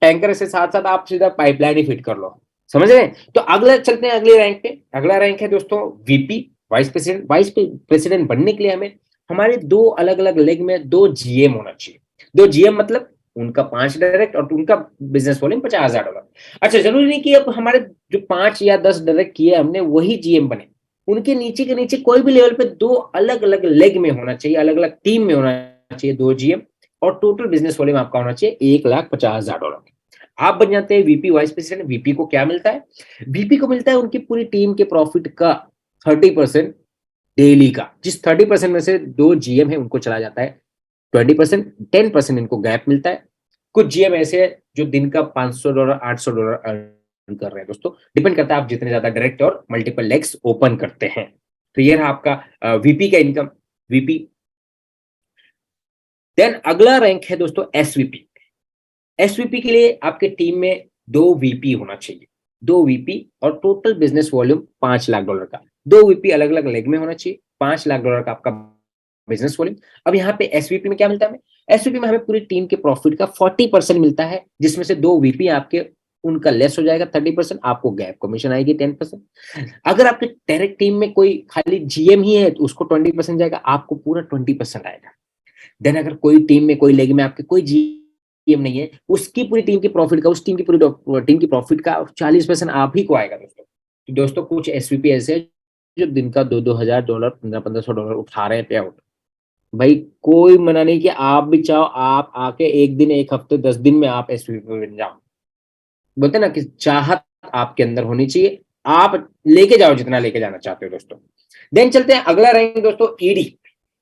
टैंकर से साथ साथ आप सीधा पाइपलाइन ही फिट कर लो। समझ रहे हैं? तो अगला चलते हैं अगले रैंक पे। अगला रैंक है दोस्तों VP, vice president. Vice president बनने के लिए हमें हमारे 2 अलग अलग लेग में 2 जीएम होना चाहिए। 2 जीएम मतलब उनका 5 डायरेक्ट और उनका बिजनेस वॉल्यूम $50,000। अच्छा, जरूरी नहीं कि अब हमारे जो 5 या 10 डायरेक्ट किए हमने वही जीएम बने, उनके नीचे के नीचे कोई भी लेवल पे 2 अलग अलग लेग में होना चाहिए, अलग अलग टीम में होना चाहिए 2 जीएम, और टोटल बिजनेस वॉल्यूम आपका होना चाहिए $1,50,000। आप बन जाते हैं वीपी, वाइस प्रेसिडेंट। वीपी को क्या मिलता है? वीपी को मिलता है उनकी पूरी टीम के प्रॉफिट का 30% डेली का, जिस 30% में से 2 जीएम है उनको चला जाता है 20%, 10% इनको गैप मिलता है। कुछ जीएम ऐसे है जो दिन का $500 $800 अर्न कर रहे हैं दोस्तों, डिपेंड करता है आप जितने ज्यादा डायरेक्ट और मल्टीपल लेग्स ओपन करते हैं। तो ये रहा आपका वीपी का इनकम, वीपी। देन अगला रैंक है दोस्तों एसवीपी। एसवीपी के लिए आपके टीम में 2 वीपी होना चाहिए, 2 वीपी और टोटल बिजनेस वॉल्यूम $5 लाख का। 2 वीपी अलग अलग लेग में होना चाहिए, $5 लाख का आपका बिजनेस वॉल्यूम। अब यहाँ पे एसवीपी में क्या मिलता है हमें? एसवीपी में हमें पूरी टीम के प्रॉफिट का 40% मिलता है, जिसमें से 2 वीपी आपके उनका लेस हो जाएगा 30%, आपको गैप कमीशन आएगी 10%। अगर आपके डायरेक्ट टीम में कोई खाली जीएम ही है तो उसको 20% जाएगा, आपको पूरा 20% आएगा। देन अगर कोई टीम में कोई लेग में आपके कोई जीएम नहीं है, उसकी पूरी टीम की प्रॉफिट का, उस टीम की पूरी टीम की प्रॉफिट का 40% आप ही को आएगा दोस्तों। तो दोस्तों कुछ एसवीपी ऐसे है जो दिन का $2,000 $1,500 उठा रहे हैं पे आउट। भाई कोई मना नहीं कि आप भी चाहो आप आके एक दिन, एक हफ्ते, 10 दिन में आप एसवीपी बन जाओ। बोलते ना कि चाहत आपके अंदर होनी चाहिए, आप लेके जाओ जितना लेके जाना चाहते हो दोस्तों। देन चलते हैं अगला रैंक दोस्तों, ईडी।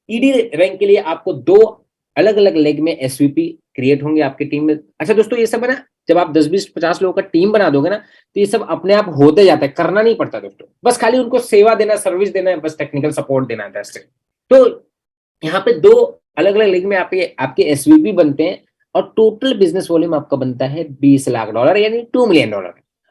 ईडी रैंक के लिए आपको 2 अलग अलग लेग में एसवीपी क्रिएट होंगे आपकी टीम में। अच्छा दोस्तों, ये सब है ना, जब आप 10 20 50 लोगों का टीम बना दोगे ना, तो ये सब अपने आप होते जाता है, करना नहीं पड़ता दोस्तों, बस खाली उनको सेवा देना, सर्विस देना है, बस टेक्निकल सपोर्ट देना है, दैट्स इट। तो यहाँ पे 2 अलग अलग लीग में आपके आपके एसवीपी बनते हैं, और टोटल बिजनेस वॉल्यूम आपका बनता है $20 लाख, यानी $2 मिलियन।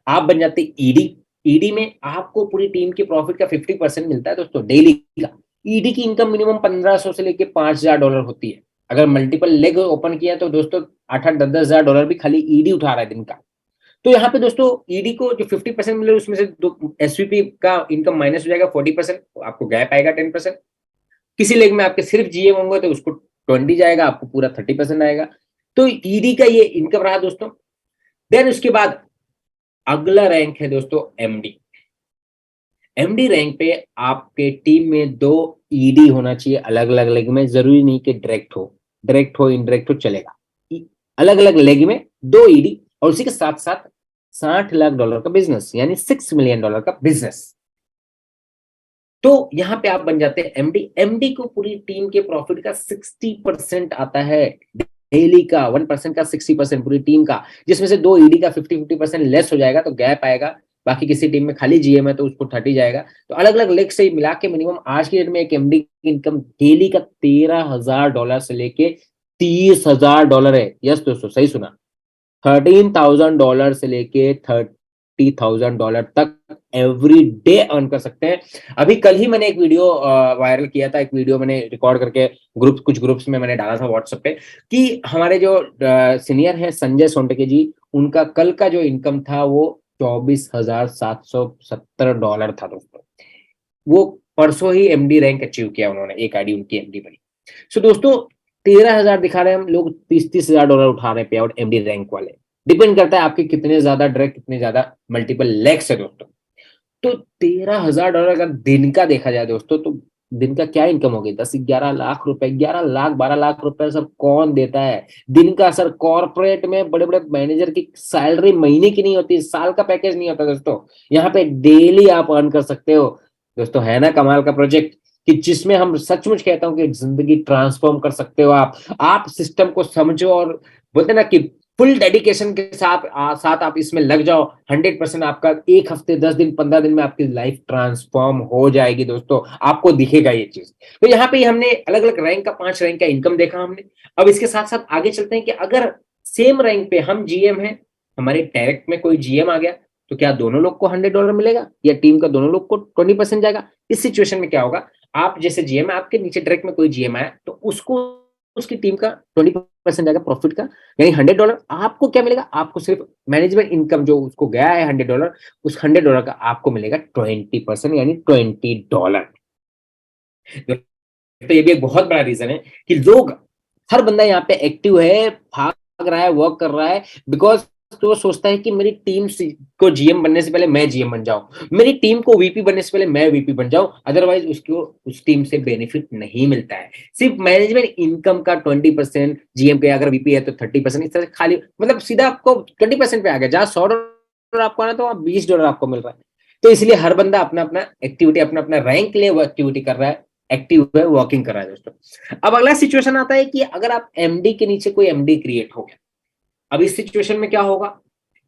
आप बन जाते ईडी। ईडी में आपको पूरी टीम के प्रॉफिट का 50% मिलता है दोस्तों, डेली का। ईडी की इनकम मिनिमम 1500 से लेके $5000 होती है। अगर मल्टीपल लेग ओपन किया तो दोस्तों 8 8 10 10 हजार डॉलर भी खाली ईडी उठा रहा है दिन का। तो यहाँ पे दोस्तों ईडी को जो 50% मिले, उसमें से एसवीपी का इनकम माइनस हो जाएगा 40%, आपको गैप आएगा 10%। किसी लेग में आपके सिर्फ जीएम होंगे तो उसको 20 जाएगा, आपको पूरा 30% आएगा। तो ईडी का ये इनकम रहा दोस्तों। देन उसके बाद अगला रैंक है दोस्तों एमडी। एमडी रैंक पे आपके टीम में 2 ईडी होना चाहिए अलग अलग लेग में, जरूरी नहीं कि डायरेक्ट हो इनडायरेक्ट हो चलेगा। अलग अलग लेग में 2 ईडी, और उसी के साथ साथ $60 लाख का बिजनेस, यानी $6 मिलियन का बिजनेस। तो यहां पे आप बन जाते हैं एमडी। एमडी को पूरी टीम के प्रॉफिट का 60% आता है, डेली का 1% का 60% पूरी टीम का, जिसमें से 2 ईडी का 50-50% लेस हो जाएगा तो गैप आएगा। बाकी किसी टीम में खाली जीएम है तो उसको 30 जाएगा। तो अलग अलग लेग से मिला के मिनिमम आज की डेट में एक एमडी की इनकम डेली का $13,000 से लेके $30,000 है। यस दोस्तों, सही सुना, $13,000 से लेके $30,000 तक एवरी डे अर्न कर सकते हैं। अभी कल ही मैंने एक वीडियो वायरल किया था, एक वीडियो मैंने रिकॉर्ड करके कुछ ग्रुप्स में मैंने डाला था व्हाट्सएप पे, कि हमारे जो सीनियर हैं संजय सोनटके जी, उनका कल का जो इनकम था वो $24,770 था दोस्तों। वो परसों ही एमडी रैंक अचीव किया उन्होंने, एक आईडी उनकी एमडी बनी। सो दोस्तों 13,000 दिखा रहे हैं हम लोग, $30,000 उठा रहे हैं पे आउट एमडी रैंक वाले। डिपेंड करता है आपके कितने ज्यादा डायरेक्ट, कितने ज्यादा मल्टीपल लेग्स है दोस्तों। तो $13,000 अगर दिन का देखा जाए दोस्तों, तो दिन का क्या इनकम होगी, 10 11 लाख रुपए, 11 लाख 12 लाख रुपए सब कौन देता है दिन का। सर कॉर्पोरेट में बड़े बड़े मैनेजर की सैलरी महीने की नहीं होती, साल का पैकेज नहीं होता दोस्तों। यहाँ पे डेली आप अर्न कर सकते हो दोस्तों। है ना कमाल का प्रोजेक्ट, कि जिसमें हम सचमुच कहता हूँ कि जिंदगी ट्रांसफॉर्म कर सकते हो आप सिस्टम को समझो, और बोलते ना कि फुल डेडिकेशन के साथ आप इसमें लग जाओ, 100% आपका एक हफ्ते 10 दिन 15 दिन में आपकी लाइफ ट्रांसफॉर्म हो जाएगी दोस्तों, आपको दिखेगा ये चीज। तो यहाँ पे हमने अलग अलग रैंक का 5 रैंक का इनकम देखा हमने। अब इसके साथ साथ आगे चलते हैं कि अगर सेम रैंक पे हम जीएम हैं, हमारे डायरेक्ट में कोई जीएम आ गया, तो क्या दोनों लोग को $100 मिलेगा, या टीम का दोनों लोग को 20% जाएगा। इस सिचुएशन में क्या होगा, आप जैसे जीएम है, आपके नीचे डायरेक्ट में कोई जीएम आया, तो उसको उसकी टीम का 20% जाएगा प्रॉफिट का, यानी $100। आपको क्या मिलेगा, आपको सिर्फ मैनेजमेंट इनकम जो उसको गया है $100, उस $100 का आपको मिलेगा 20%, यानी $20। तो ये भी एक बहुत बड़ा रीजन है कि लोग, हर बंदा यहाँ पे एक्टिव है, भाग रहा है, वर्क कर रहा है, बिकॉज तो वो सोचता है कि मेरी टीम को जीएम बनने से पहले मैं जीएम बन जाऊं, मेरी टीम को वीपी बनने से पहले मैं वीपी बन जाऊं, अदरवाइज उसको उस टीम से बेनिफिट नहीं मिलता है। सिर्फ मैनेजमेंट इनकम का 20%, जीएम के अगर वीपी है तो 30%, इस तरह से खाली मतलब सीधा आपको 20% पे आ गया। जहां $100 आपको आना तो वहां $20 आपको मिल रहा है। तो इसलिए हर बंदा अपना अपना एक्टिविटी, अपना अपना रैंक के लिए वो एक्टिविटी कर रहा है, एक्टिव है, वर्किंग कर रहा है दोस्तों। अब अगला सिचुएशन आता है कि अगर आप एमडी के नीचे कोई एमडी क्रिएट हो गया, अब इस सिचुएशन में क्या होगा,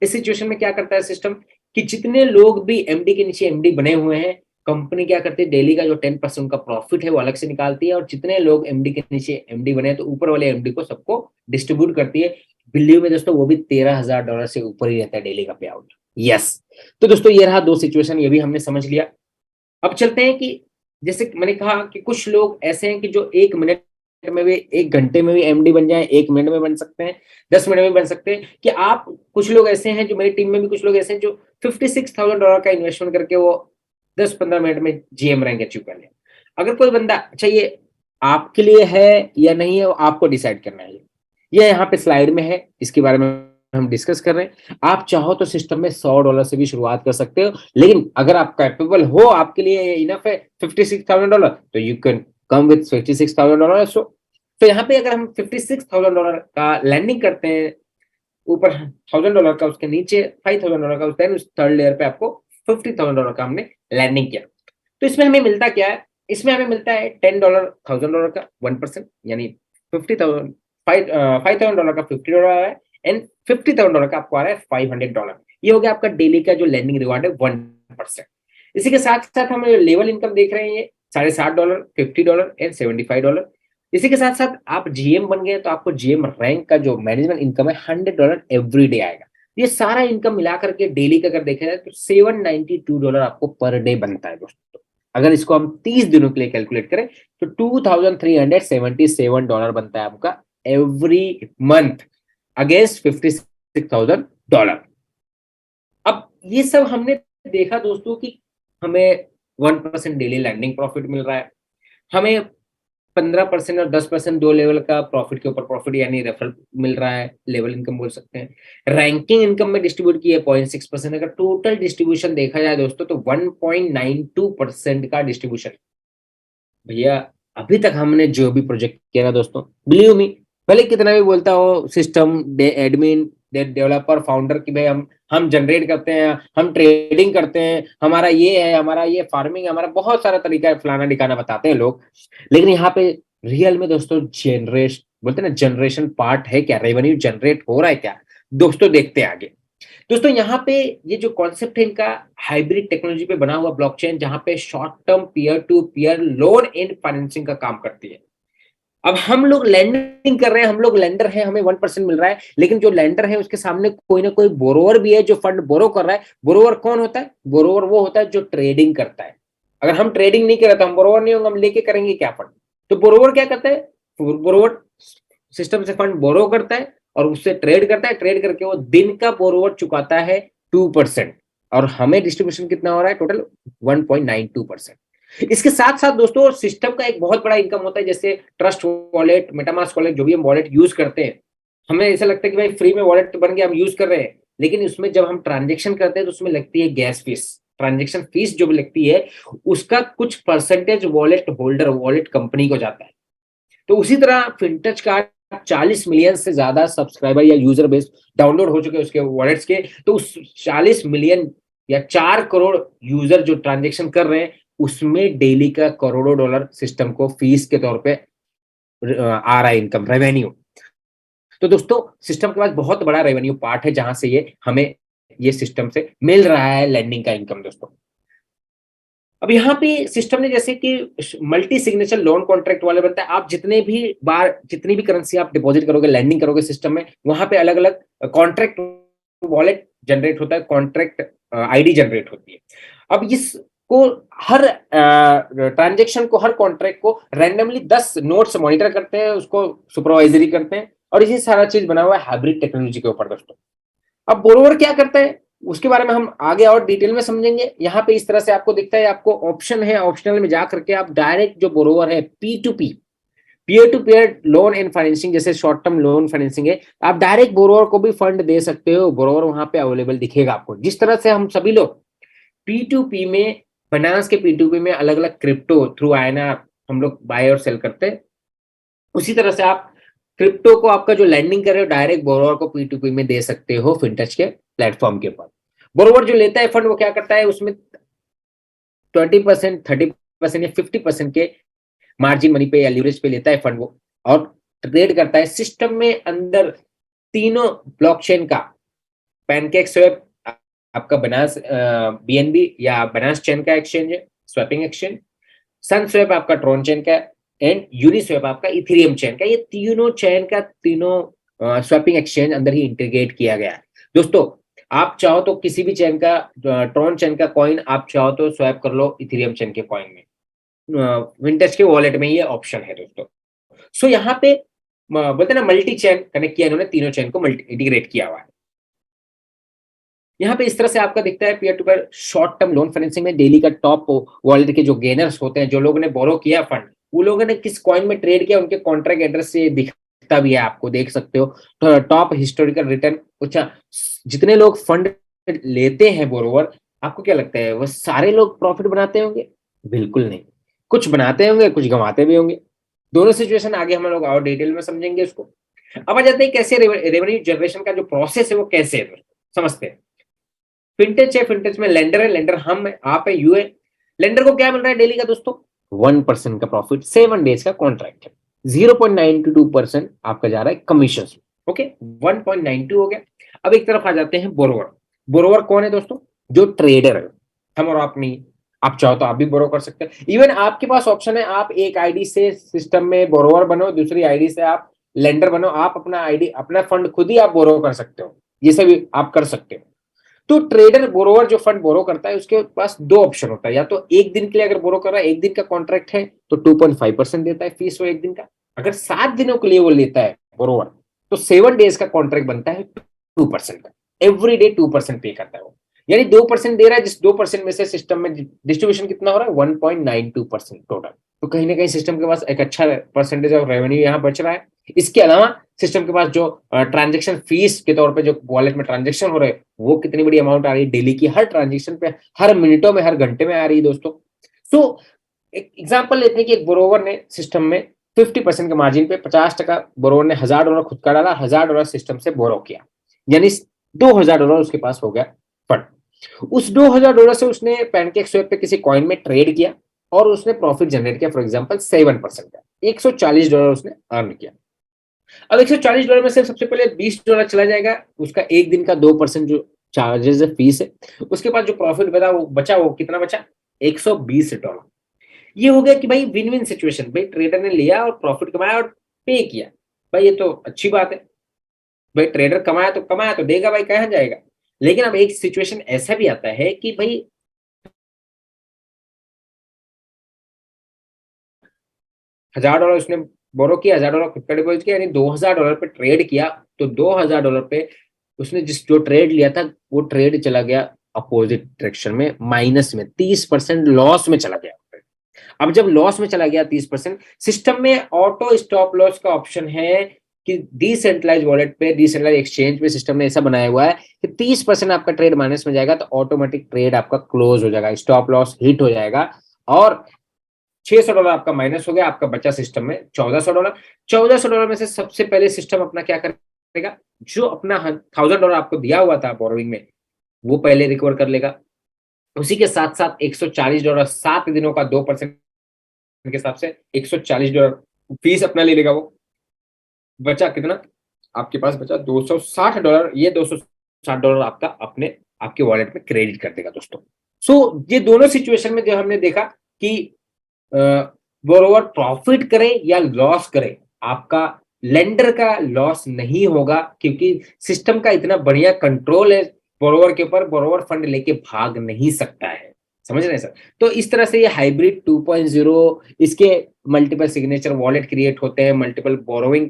इस सिचुएशन में क्या करता है सिस्टम, कि जितने लोग भी एमडी के नीचे एमडी बने हुए हैं, कंपनी क्या करती है, डेली का जो 10% का प्रॉफिट है वो अलग से निकालती है, और जितने लोग एमडी के नीचे एमडी बने हैं तो ऊपर वाले एमडी को सबको डिस्ट्रीब्यूट करती है। बिल्ली में दोस्तों वो भी $13,000 से ऊपर ही रहता है डेली का पे आउट। यस, तो दोस्तों ये रहा 2 सिचुएशन, ये भी हमने समझ लिया। अब चलते हैं कि जैसे मैंने कहा कि कुछ लोग ऐसे हैं कि जो 1 मिनट में भी, 1 घंटे में भी एमडी बन जाए, 1 मिनट में बन सकते हैं, 10 मिनट में बन सकते हैं। कि आप, कुछ लोग ऐसे हैं जो मेरी टीम में भी कुछ लोग ऐसे हैं जो $56,000 का इन्वेस्टमेंट करके वो 10-15 मिनट में जीएम रैंक अचीव कर ले। अगर कोई बंदा, अच्छा ये आपके लिए है या नहीं है, वो आपको डिसाइड करना है। ये यहाँ पे स्लाइड में है, इसके बारे में हम डिस्कस कर रहे हैं। आप चाहो तो सिस्टम में $100 से भी शुरुआत कर सकते हो, लेकिन अगर आप कैपेबल हो, आपके लिए इनफ है $56,000, तो यू कैन कम विथ $56,000। तो यहाँ पे अगर हम $56,000 का लैंडिंग करते हैं, ऊपर $1,000 का, उसके नीचे $5,000 का, देन उस थर्ड लेयर पे आपको $50,000 का हमने लैंडिंग किया। तो इसमें हमें मिलता क्या है? इसमें हमें मिलता है $10 $1,000 का 1%, यानी 50,000 $5,000 का $50 है, एंड $50,000 का आपको आ रहा है $500। ये हो गया आपका डेली का जो लैंडिंग रिवार्ड है 1%। इसी के साथ साथ हम लेवल इनकम देख रहे हैं, ये $60, $50 एंड $75। इसी के साथ साथ आप जीएम बन गए तो आपको जीएम रैंक का जो मैनेजमेंट इनकम है $100 एवरी डे आएगा। ये सारा इनकम मिला करके डेली का अगर देखा जाए तो $792 आपको पर डे बनता है दोस्तों। अगर इसको हम 30 दिनों के लिए कैलकुलेट करें तो $2,377 बनता है आपका एवरी मंथ अगेंस्ट $56,000। अब ये सब हमने देखा दोस्तों कि हमें 1% डेली लैंडिंग प्रॉफिट मिल रहा है, हमें 15% और 10% दो लेवल का प्रॉफिट के ऊपर प्रॉफिट यानी रेफरल मिल रहा है, लेवल इनकम बोल सकते हैं। रैंकिंग इनकम में डिस्ट्रीब्यूट की है 0.6%। अगर टोटल डिस्ट्रीब्यूशन देखा जाए दोस्तों तो 1.92% का डिस्ट्रीब्यूशन। भैया अभी तक हमने जो भी प्रोजेक्ट किया ना दोस्तों, बिलीव मी, भले कितना भी बोलता हो सिस्टम एडमिन डेवलपर फाउंडर की भाई हम जनरेट करते हैं, हम ट्रेडिंग करते हैं, हमारा ये है, हमारा ये फार्मिंग, हमारा बहुत सारा तरीका है, फलाना ढिकाना बताते हैं लोग, लेकिन यहाँ पे रियल में दोस्तों जनरेशन बोलते हैं ना, जनरेशन पार्ट है क्या, रेवेन्यू जनरेट हो रहा है क्या दोस्तों, देखते हैं आगे। दोस्तों यहाँ पे ये जो कॉन्सेप्ट है इनका हाइब्रिड टेक्नोलॉजी पे बना हुआ ब्लॉकचेन, जहाँ पे short term peer to peer loan and financing का काम करती है। अब हम लोग लैंडिंग कर रहे हैं, हम लोग लेंडर हैं, हमें 1% मिल रहा है, लेकिन जो लेंडर है उसके सामने कोई ना कोई बोरोवर भी है जो फंड बोरो कर रहा है। बोरोवर कौन होता है? बोरोवर वो होता है जो ट्रेडिंग करता है। अगर हम ट्रेडिंग नहीं करें तो हम बोरोवर नहीं होंगे, हम लेके करेंगे क्या फंड? तो बोरोवर क्या करता है? बोरोवर सिस्टम से फंड बोरो करता है और उससे ट्रेड करता है, ट्रेड करके वो दिन का बोरोवर चुकाता है 2%, और हमें डिस्ट्रीब्यूशन कितना हो रहा है टोटल? 1.92%। इसके साथ साथ दोस्तों सिस्टम का एक बहुत बड़ा इनकम होता है, जैसे ट्रस्ट वॉलेट, मेटामास्क वॉलेट, जो भी हम वॉलेट यूज करते हैं, हमें ऐसा लगता है कि भाई फ्री में वॉलेट बन गया, हम यूज कर रहे हैं, लेकिन उसमें जब हम ट्रांजेक्शन करते हैं तो उसमें लगती है गैस फीस, ट्रांजेक्शन फीस जो भी लगती है, उसका कुछ percentage wallet holder, wallet company को जाता है। तो उसी तरह फिनटच का 40 मिलियन से ज्यादा सब्सक्राइबर या यूजर बेस डाउनलोड हो चुके हैं उसके वॉलेट्स के, तो उस 40 मिलियन या 4 करोड़ यूजर जो ट्रांजेक्शन कर रहे हैं, उसमें डेली का करोड़ों डॉलर सिस्टम को फीस के तौर पे आ रहा है, इनकम, रेवेन्यू। तो दोस्तों सिस्टम के पास बहुत बड़ा रेवेन्यू पार्ट है, जहां से ये हमें ये सिस्टम से मिल रहा है लैंडिंग का इनकम दोस्तों। अब यहाँ पे सिस्टम ने जैसे कि मल्टी सिग्नेचर लोन कॉन्ट्रैक्ट वाले बनता है, आप जितने भी बार जितनी भी करेंसी आप डिपॉजिट करोगे, लैंडिंग करोगे सिस्टम में, वहां पे अलग अलग कॉन्ट्रैक्ट वॉलेट जनरेट होता है, कॉन्ट्रैक्ट आईडी जनरेट होती है। अब इसको हर ट्रांजेक्शन को, हर कॉन्ट्रैक्ट को रैंडमली 10 नोट्स मॉनिटर करते हैं, उसको सुपरवाइजरी करते हैं, और इसी सारा चीज बना हुआ है हाइब्रिड टेक्नोलॉजी के ऊपर दोस्तों। अब बोरोवर क्या करता है उसके बारे में हम आगे और डिटेल में समझेंगे। यहाँ पे इस तरह से आपको दिखता है, आपको ऑप्शन है, ऑप्शनल में जाकर के आप डायरेक्ट जो बोरोवर है P2P, peer to peer loan and financing, जैसे शॉर्ट टर्म लोन फाइनेंसिंग है, आप डायरेक्ट बोरोवर को भी फंड दे सकते हो, बोरोवर वहां पे अवेलेबल दिखेगा आपको। जिस तरह से हम सभी लोग P2P में, फाइनेंस के P2P में अलग अलग क्रिप्टो थ्रू आयना हम लोग बाय और सेल करते हैं, उसी तरह से आप क्रिप्टो को, आपका जो लैंडिंग कर रहे हो, डायरेक्ट बोरोवर को P2P में दे सकते हो फिनटच के प्लेटफॉर्म के ऊपर। बोरोवर जो लेता है फंड, वो क्या करता है, उसमें 20%, 30% या 50% के मार्जिन मनी पे या लीवरेज पे लेता है फंड वो, और ट्रेड करता है सिस्टम में अंदर तीनों ब्लॉकचेन का, पैनकेक स्वैप, आपका बनास BNB या बनास चेन का एक्सचेंज है, स्वैपिंग एक्सचेंज, सन स्वैप आपका ट्रॉन चेन का, एंड यूनिस्वैप आपका इथेरियम चेन का। ये तीनों चेन का तीनों स्वैपिंग एक्सचेंज अंदर ही इंटीग्रेट किया गया है दोस्तों। आप चाहो तो किसी भी चेन का, ट्रॉन चेन का कॉइन आप चाहो तो स्वैप कर लो इथेरियम चेन के कॉइन में, विंटेज के वॉलेट में ये ऑप्शन है दोस्तों। सो यहाँ पे बोलते हैं ना, मल्टी चेन कनेक्ट किया इन्होंने, तीनों चेन को इंटीग्रेट किया हुआ है। यहाँ पे इस तरह से आपका दिखता है peer to peer short term loan financing में डेली का टॉप वॉलेट के जो गेनर्स होते हैं, जो लोगों ने बोरो किया फंड, वो लोगों ने किस कॉइन में ट्रेड किया, उनके कॉन्ट्रैक्ट एड्रेस से दिखता भी है, आपको देख सकते हो। तो टॉप हिस्टोरिकल रिटर्न। अच्छा, जितने लोग फंड लेते हैं बोरोवर, आपको क्या लगता है वो सारे लोग प्रॉफिट बनाते होंगे? बिल्कुल नहीं। कुछ बनाते होंगे, कुछ गंवाते भी होंगे। दोनों सिचुएशन आगे हम लोग और डिटेल में समझेंगे उसको। अब आ जाते हैं कैसे रेवेन्यू जनरेशन का जो प्रोसेस है वो कैसे है दोस्तों, समझते हैं। फिंटेच है, फिंटेच में लेंडर है, लेंडर हम है, आप है, यू है। लेंडर को क्या मिल रहा है डेली का दोस्तों? 1% का प्रॉफिट, 7 डेज का कॉन्ट्रैक्ट है। 0.92% आपका जा रहा है कमीशन। ओके, 1.92 हो गया। अब एक तरफ आ जाते हैं बोरोवर। बोरोवर कौन है दोस्तों? जो ट्रेडर है, हम और आप नहीं। आप चाहो तो आप भी बोरो कर सकते हैं। इवन आपके पास ऑप्शन है, आप एक आईडी से सिस्टम में बोरोवर बनो, दूसरी आईडी से आप लेंडर बनो। आप अपना आईडी, अपना फंड खुद ही आप बोरो कर सकते हो, ये सब आप कर सकते हो। तो ट्रेडर बोरोवर जो फंड बोरो करता है उसके पास दो ऑप्शन होता है, या तो एक दिन के लिए अगर बोरो कर रहा है, एक दिन का कॉन्ट्रैक्ट है तो 2.5% देता है फीस वो एक दिन का। अगर 7 दिनों के लिए वो लेता है बोरोवर तो 7 डेज का कॉन्ट्रैक्ट बनता है 2% का। एवरी डे 2% पे करता है वो, यानी 2% दे रहा है, जिस 2% में से सिस्टम में डिस्ट्रीब्यूशन कितना हो रहा है? 1.92% टोटल। तो कहीं ना कहीं सिस्टम के पास एक अच्छा परसेंटेज ऑफ रेवेन्यू यहाँ बच रहा है। इसके अलावा सिस्टम के पास जो ट्रांजेक्शन फीस के तौर पे जो वॉलेट में ट्रांजेक्शन हो रहे हैं वो कितनी बड़ी अमाउंट आ रही है डेली की, हर ट्रांजेक्शन पे, हर मिनटों में, हर घंटे में आ रही है दोस्तों। सो एक एग्जांपल लेते हैं कि एक बोरोवर ने सिस्टम में 50% के मार्जिन पे 50% बोरोवर ने $1000 खुद का डाला, $1000 सिस्टम से बोरो किया, यानी $2000 उसके पास हो गया फंड। उस $2000 से उसने पैनकेक स्वैप पे किसी कॉइन में ट्रेड किया और उसने प्रॉफिट जनरेट किया, फॉर एग्जाम्पल 7% का, $140 उसने अर्न किया। अब $140 में से सबसे पहले $20 चला जाएगा, उसका एक दिन का 2% जो चार्जेस है, फीस है। उसके बाद जो प्रॉफिट बचा वो कितना बचा? $120। ये हो गया कि भाई विन विन सिचुएशन, भाई ट्रेडर ने लिया और प्रॉफिट कमाया और पे किया। भाई ये तो अच्छी बात है, भाई ट्रेडर कमाया तो देगा भाई, कहाँ जाएगा। लेकिन अब एक सिचुएशन ऐसा भी आता है कि भाई $1000 उसने बोरो किया, $1000 खुद का डिपॉजिट किया, यानी $2000 पे ट्रेड किया। तो $2000 पे उसने जो ट्रेड लिया था वो ट्रेड चला गया अपोजिट डायरेक्शन में, माइनस में, 30% लॉस में चला गया। अब जब लॉस में चला गया 30%, सिस्टम में ऑटो स्टॉप लॉस का ऑप्शन है कि डिसेंट्रलाइज वॉलेट पे, डिसेंट्रलाइज एक्सचेंज पे सिस्टम ने ऐसा बनाया हुआ है कि 30% आपका ट्रेड माइनस में जाएगा तो ऑटोमेटिक ट्रेड आपका क्लोज हो जाएगा, स्टॉप लॉस हिट हो जाएगा और $600 आपका माइनस हो गया, आपका बचा सिस्टम में $1400। $1400 में से सबसे पहले सिस्टम अपना क्या करेगा? जो अपना $1000 आपको दिया हुआ था बोरोइंग में वो पहले रिकवर कर लेगा। उसी के साथ साथ $140 7 दिनों का 2% के हिसाब से $140 फीस अपना ले लेगा वो। बचा कितना? आपके पास बचा $260। ये $260 आपका अपने आपके वॉलेट में क्रेडिट कर देगा दोस्तों। सो ये दोनों सिचुएशन में जो हमने देखा कि बोरोवर प्रॉफिट करे या लॉस करे, आपका लेंडर का लॉस नहीं होगा क्योंकि सिस्टम का इतना बढ़िया कंट्रोल है बोरोवर के ऊपर, बोरोवर फंड लेके भाग नहीं सकता है। समझ रहे हैं सर? तो इस तरह से ये हाइब्रिड 2.0, इसके मल्टीपल सिग्नेचर वॉलेट क्रिएट होते हैं, मल्टीपल बोरोइंग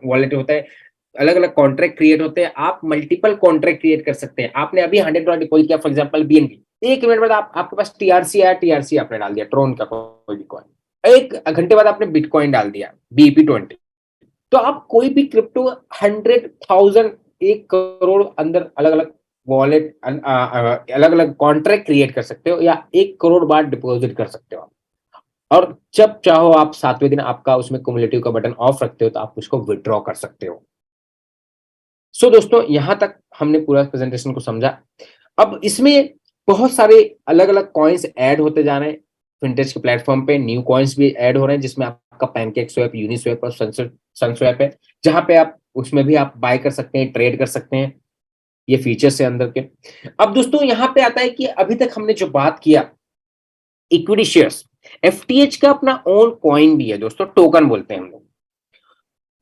वॉलेट होता है, अलग अलग कॉन्ट्रैक्ट क्रिएट होते हैं। आप मल्टीपल कॉन्ट्रैक्ट क्रिएट कर सकते हैं। आपने अभी $100 डिपॉजिट किया, फॉर एग्जांपल बीएनबी, एक मिनट बाद आपके पास टीआरसी आया, टीआरसी आपने डाल दिया ट्रोन का कोई भी कॉइन, एक घंटे बाद आपने बिटकॉइन डाल दिया बीपी20। तो आप कोई भी क्रिप्टो 100,000, 1 करोड़ अंदर अलग अलग वॉलेट, अलग अलग कॉन्ट्रैक्ट क्रिएट कर सकते हो, या 1 करोड़ बार डिपॉजिट कर सकते हो। और जब चाहो आप 7वें दिन आपका उसमें कुमुलेटिव का बटन ऑफ रखते हो तो आप उसको विड्रॉ कर सकते हो। सो दोस्तों यहां तक हमने पूरा प्रेजेंटेशन को समझा। अब इसमें बहुत सारे अलग अलग कॉइन्स ऐड होते जा रहे हैं फिनटेक्स के प्लेटफॉर्म पे, न्यू कॉइन्स भी ऐड हो रहे हैं जिसमें आपका पैनकेक स्वैप, यूनिस्वैप और सनस्वैप है, जहां पे आप उसमें भी आप बाय कर सकते हैं, ट्रेड कर सकते हैं, ये फीचर्स है अंदर के। अब दोस्तों यहाँ पे आता है कि अभी तक हमने जो बात किया इक्विटी शेयर्स, एफटीएच का अपना ओन कॉइन भी है दोस्तों, टोकन बोलते हैं हम लोग।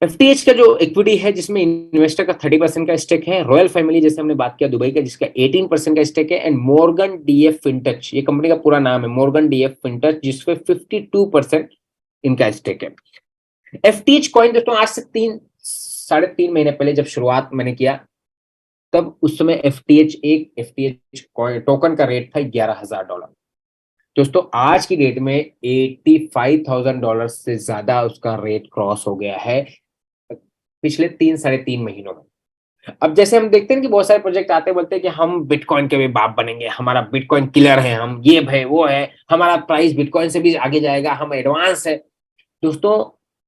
एफटीएच का जो इक्विटी है जिसमें इन्वेस्टर का 30% का स्टेक है, रॉयल फैमिली जैसे हमने बात किया दुबई का जिसका 18% का स्टेक है, एंड मॉर्गन डीएफ फिनटच, ये कंपनी का पूरा नाम है मॉर्गन डीएफ फिनटच, जिसपे 52% इनका स्टेक है। एफटीएच कॉइन दोस्तों आज से 3-3.5 महीने पहले जब शुरुआत मैंने किया तब उस समय एफटीएच टोकन का रेट था $11,000। दोस्तों आज की डेट में $85,000 से ज्यादा उसका रेट क्रॉस हो गया है पिछले 3-3.5 महीनों में। अब जैसे हम देखते हैं कि बहुत सारे प्रोजेक्ट आते हैं, बोलते हैं कि हम बिटकॉइन के भी बाप बनेंगे, हमारा बिटकॉइन किलर है, हम ये है वो है, हमारा प्राइस बिटकॉइन से भी आगे जाएगा, हम एडवांस है। दोस्तों,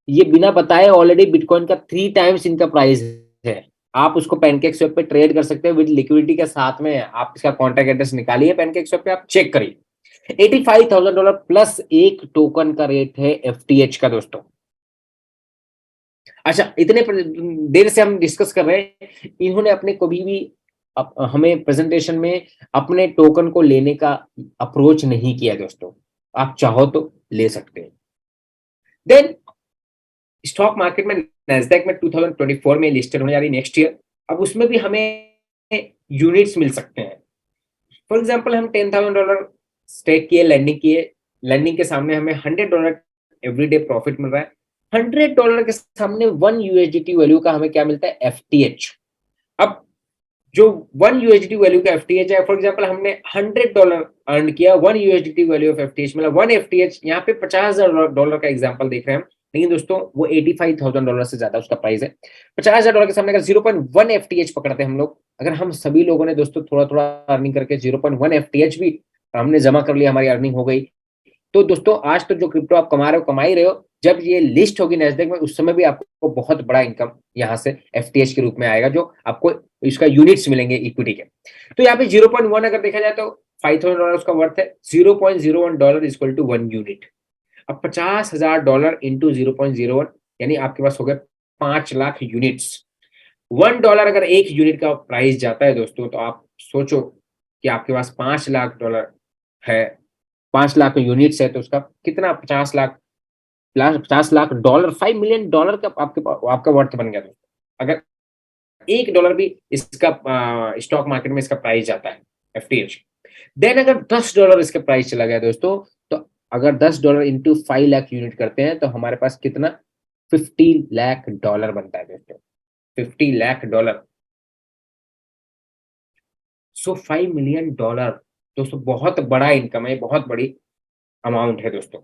ये बिना बताए ऑलरेडी बिटकॉइन का 3 टाइम्स इनका प्राइस है। आप उसको पैनकेक स्वैप पे ट्रेड कर सकते हो विद लिक्विडिटी के साथ में। आप इसका कॉन्टैक्ट एड्रेस निकालिए पैनकेक स्वैप पे, आप चेक करिए। $85,000 प्लस एक टोकन का रेट है एफटीएच का दोस्तों। अच्छा, इतने देर से हम डिस्कस कर रहे हैं, इन्होंने अपने कभी भी हमें प्रेजेंटेशन में अपने टोकन को लेने का अप्रोच नहीं किया दोस्तों। आप चाहो तो ले सकते हैं। देन स्टॉक मार्केट में नैस्डैक में 2024 में लिस्टेड होने जा रही नेक्स्ट ईयर। अब उसमें भी हमें यूनिट्स मिल सकते हैं। फॉर एग्जांपल, हम $10,000 स्टेक किए, लैंडिंग किए, लैंडिंग के सामने हमें $100 एवरीडे प्रॉफिट मिल रहा है। $100 के सामने 1 यूएसडीटी वैल्यू का हमें क्या मिलता है? एफटीएच। अब जो 1 यूएसडीटी वैल्यू का एफटीएच है, फॉर एग्जांपल हमने $100 अर्न किया, 1 यूएसडीटी वैल्यू ऑफ एफटीएच मिला, 1 एफटीएच। यहाँ पे $50,000 का एग्जांपल देख रहे हैं हम, लेकिन दोस्तों वो $85,000 से ज्यादा उसका प्राइस है। $50,000 के सामने अगर 0.1 एफटीएच पकड़ते हैं हम लोग, अगर हम सभी लोगों ने दोस्तों थोड़ा थोड़ा अर्निंग करके 0.1 एफटीएच भी हमने जमा कर लिया, हमारी अर्निंग हो गई, तो दोस्तों आज तो जो क्रिप्टो आप कमा रहे हो, कमा ही रहे हो। जब ये लिस्ट होगी नैस्डैक में, उस समय भी आपको बहुत बड़ा इनकम यहाँ से एफटीएच के रूप में आएगा, जो आपको इसका यूनिट्स मिलेंगे इक्विटी के। तो यहाँ पे 0.1 अगर देखा जाए तो $5,000 उसका वर्थ है। $0.01 इक्वल टू 1 यूनिट। अब $50,000 इंटू 0.01, यानी आपके पास हो गए 5 लाख यूनिट्स। $1 अगर एक यूनिट का प्राइस जाता है दोस्तों, तो आप सोचो कि आपके पास $5 लाख है, 5 लाख यूनिट्स है, तो उसका कितना? 50 लाख प्लस $50 लाख, $5 मिलियन का आपका वर्थ बन गया दोस्तों। अगर $1 भी इसका स्टॉक मार्केट में इसका प्राइस जाता है एफटीएच। देन अगर $10 इसका प्राइस चला गया दोस्तों, तो अगर $10 इंटू 5 लाख यूनिट करते हैं, तो हमारे पास कितना? $50 लाख बनता है दोस्तों। $50 लाख। सो $5 मिलियन दोस्तों, बहुत बड़ा इनकम है, बहुत बड़ी अमाउंट है दोस्तों।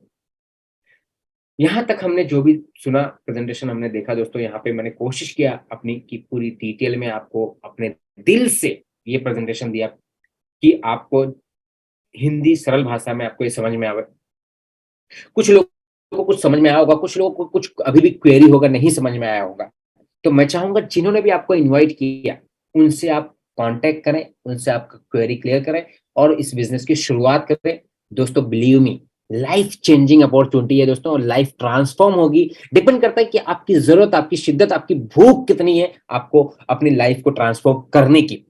यहाँ तक हमने जो भी सुना, प्रेजेंटेशन हमने देखा दोस्तों, यहाँ पे मैंने कोशिश किया अपनी कि पूरी डिटेल में आपको अपने दिल से ये प्रेजेंटेशन दिया कि आपको हिंदी सरल भाषा में आपको ये समझ में आवे। कुछ लोगों को कुछ समझ में आया होगा, कुछ लोगों को कुछ अभी भी क्वेरी होगा, नहीं समझ में आया होगा। तो मैं चाहूंगा जिन्होंने भी आपको इनवाइट किया, उनसे आप कांटेक्ट करें, उनसे आपका क्वेरी क्लियर करें और इस बिजनेस की शुरुआत करें दोस्तों। Believe me, life changing opportunity है दोस्तों, लाइफ ट्रांसफॉर्म होगी। डिपेंड करता है कि आपकी जरूरत, आपकी शिद्दत, आपकी भूख कितनी है आपको अपनी लाइफ को ट्रांसफॉर्म करने की।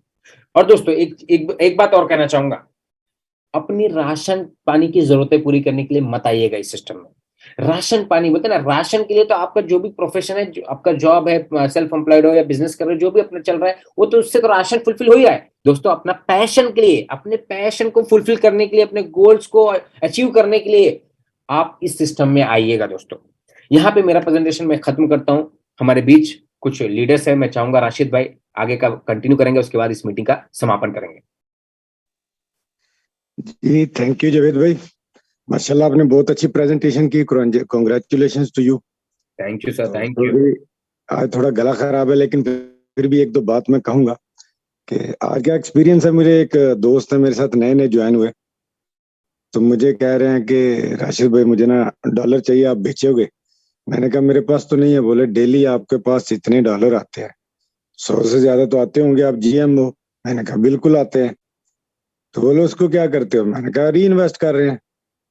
और दोस्तों एक बात और कहना चाहूंगा, अपनी राशन पानी की जरूरतें पूरी करने के लिए मत आइएगा इस सिस्टम में। राशन पानी बोलते हैं ना, राशन के लिए तो आपका जो भी प्रोफेशन है, जो आपका जॉब है, सेल्फ एम्प्लॉयड हो या बिजनेस कर रहे हो, जो भी अपना चल रहा है, वो तो उससे तो राशन फुलफिल हो ही रहा है दोस्तों। अपना पैशन के लिए, अपने पैशन को फुलफिल करने के लिए, अपने गोल्स को अचीव करने के लिए आप इस सिस्टम में आइएगा दोस्तों। यहाँ पे मेरा प्रेजेंटेशन मैं खत्म करता हूँ। हमारे बीच कुछ लीडर्स है, मैं चाहूंगा राशिद भाई आगे का कंटिन्यू करेंगे, उसके बाद इस मीटिंग का समापन करेंगे। जी थैंक यू जावेद भाई, माशाल्लाह आपने बहुत अच्छी प्रेजेंटेशन की। Congratulations to you. Thank you sir, thank you. आज थोड़ा गला खराब है, लेकिन फिर भी एक दो बात मैं कहूंगा कि आज का एक्सपीरियंस है। मुझे एक दोस्त है, मेरे साथ नए नए ज्वाइन हुए, तो मुझे कह रहे हैं कि राशिद भाई मुझे ना डॉलर चाहिए, आप बेचोगे? मैंने कहा मेरे पास तो नहीं है। बोले डेली आपके पास इतने डॉलर आते हैं, 100 से ज्यादा तो आते होंगे, आप जीएम हो। मैंने कहा बिल्कुल आते हैं। तो बोले उसको क्या करते हो? मैंने कहा री इन्वेस्ट कर रहे हैं।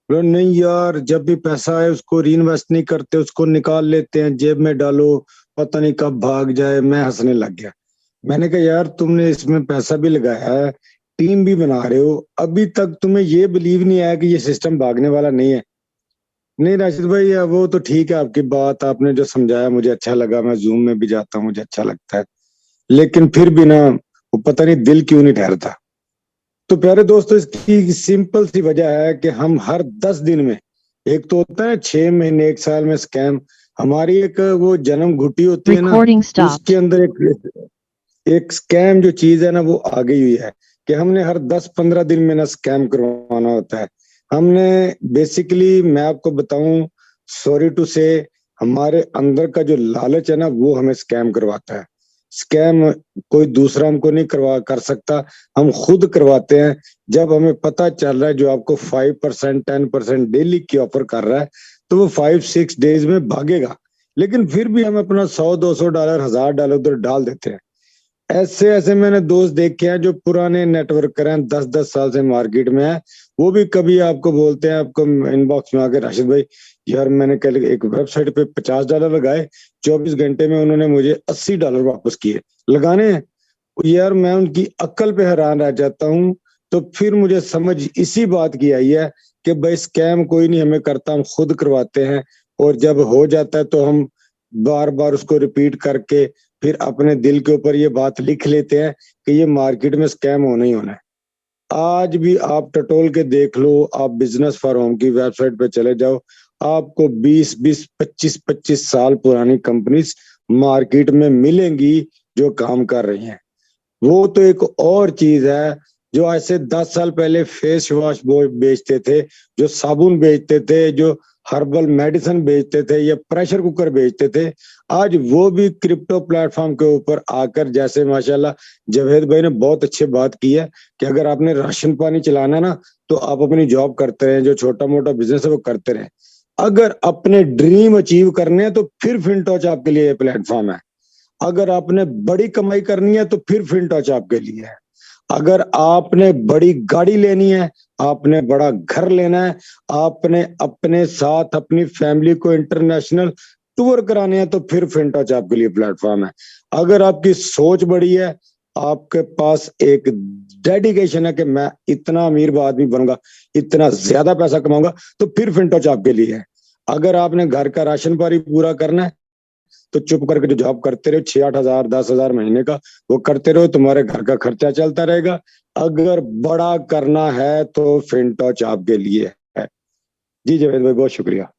बोले नहीं यार, जब भी पैसा है उसको री इन्वेस्ट नहीं करते, उसको निकाल लेते हैं, जेब में डालो, पता नहीं कब भाग जाए। मैं हंसने लग गया। मैंने कहा यार तुमने इसमें पैसा भी लगाया है, टीम भी बना रहे हो, अभी तक तुम्हें ये बिलीव नहीं आया कि ये सिस्टम भागने वाला नहीं है। नहीं राशिद भाई, वो तो ठीक है, आपकी बात आपने जो समझाया मुझे अच्छा लगा, मैं जूम में भी जाता हूँ, मुझे अच्छा लगता है, लेकिन फिर भी ना वो पता नहीं दिल क्यों नहीं ठहरता। तो प्यारे दोस्तों, इसकी सिंपल सी वजह है कि हम हर 10 दिन में, एक तो होता है 6 महीने 1 साल में स्कैम, हमारी एक वो जन्म घुटी होती है ना, उसके अंदर एक स्कैम जो चीज है ना, वो आ गई हुई है कि हमने हर 10-15 दिन में ना स्कैम करवाना होता है। हमने बेसिकली, मैं आपको बताऊं, सॉरी टू से, हमारे अंदर का जो लालच है ना, वो हमें स्कैम करवाता है। स्कैम कोई दूसरा हमको नहीं कर सकता, हम खुद करवाते हैं। जब हमें पता चल रहा है जो आपको 5% 10% डेली की ऑफर कर रहा है, तो वो 5-6 डेज में भागेगा, लेकिन फिर भी हम अपना $100-200 $1000 उधर डाल देते हैं। ऐसे ऐसे मैंने दोस्त देखे हैं जो पुराने नेटवर्कर हैं, 10-10 साल से मार्केट में है, वो भी कभी आपको बोलते हैं, आपको इनबॉक्स में आके, राशिद भाई यार मैंने कल एक वेबसाइट पे $50 लगाए, 24 घंटे में उन्होंने मुझे $80 वापस किए। लगाने हैं यार, मैं उनकी अक्ल पे हैरान रह जाता हूँ। तो फिर मुझे समझ इसी बात की आई है कि भाई स्कैम कोई नहीं हमें करता, हम खुद करवाते हैं, और जब हो जाता है तो हम बार बार उसको रिपीट करके फिर अपने दिल के ऊपर ये बात लिख लेते हैं कि ये मार्केट में स्कैम होना ही होना है। आज भी आप टटोल के देख लो, आप बिजनेस फॉर होम की वेबसाइट पे चले जाओ, आपको 20-20 25-25 साल पुरानी कंपनीज मार्केट में मिलेंगी जो काम कर रही हैं। वो तो एक और चीज है, जो आज से 10 साल पहले फेस वॉश बेचते थे, जो साबुन बेचते थे, जो हर्बल मेडिसिन बेचते थे या प्रेशर कुकर बेचते थे, आज वो भी क्रिप्टो प्लेटफॉर्म के ऊपर आकर, जैसे माशाल्लाह जावेद भाई ने बहुत अच्छी बात की है कि अगर आपने राशन पानी चलाना ना, तो आप अपनी जॉब करते रहे, जो छोटा मोटा बिजनेस है वो करते रहे। अगर अपने ड्रीम अचीव करने हैं तो फिर फिनटॉच आपके लिए ये प्लेटफॉर्म है। अगर आपने बड़ी कमाई करनी है तो फिर फिनटॉच आपके लिए है। अगर आपने बड़ी गाड़ी लेनी है, आपने बड़ा घर लेना है, आपने अपने साथ अपनी फैमिली को इंटरनेशनल टूर कराने हैं, तो फिर फिनटॉच आपके लिए प्लेटफॉर्म है। अगर आपकी सोच बड़ी है, आपके पास एक डेडिकेशन है कि मैं इतना अमीर आदमी बनूंगा, इतना ज्यादा पैसा कमाऊंगा, तो फिर फिनटॉच आपके लिए है। अगर आपने घर का राशन पानी पूरा करना है, तो चुप करके जो जॉब करते रहो, 6-8 हजार 10 हजार महीने का, वो करते रहो, तुम्हारे घर का खर्चा चलता रहेगा। अगर बड़ा करना है तो फिनटॉच आपके लिए है। जी जावेद भाई, बहुत शुक्रिया।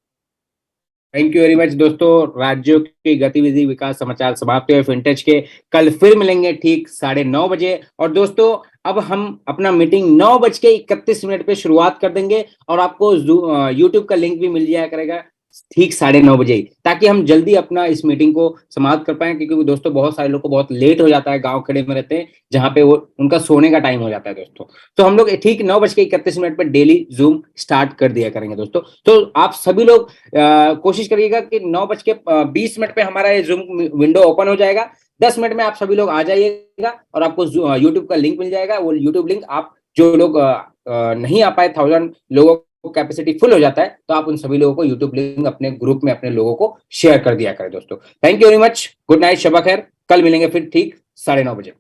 थैंक यू वेरी मच दोस्तों। राज्यों की गतिविधि विकास समाचार समाप्त हुए फिनटेच के। कल फिर मिलेंगे ठीक 9:30 बजे। और दोस्तों अब हम अपना मीटिंग 9:31 पे शुरुआत कर देंगे, और आपको यूट्यूब का लिंक भी मिल जाया करेगा ठीक 9:30 बजे, ताकि हम जल्दी अपना इस मीटिंग को समाप्त कर पाए, क्योंकि दोस्तों बहुत सारे लोग को बहुत लेट हो जाता है, गांव खेड़े में रहते हैं जहां पे वो उनका सोने का टाइम हो जाता है दोस्तों। तो हम लोग ठीक 9:31 पर डेली जूम स्टार्ट कर दिया करेंगे दोस्तों। तो आप सभी लोग कोशिश करिएगा कि 9:20 पे हमारा ये जूम विंडो ओपन हो जाएगा। 10 मिनट में आप सभी लोग आ जाइएगा, और आपको यूट्यूब का लिंक मिल जाएगा। वो यूट्यूब लिंक आप जो लोग नहीं आ पाए, 1000 लोगों कैपेसिटी फुल हो जाता है, तो आप उन सभी लोगों को यूट्यूब लिंक अपने ग्रुप में अपने लोगों को शेयर कर दिया करें दोस्तों। Thank you very much. Good night, शबा खैर। कल मिलेंगे फिर ठीक 9:30 बजे।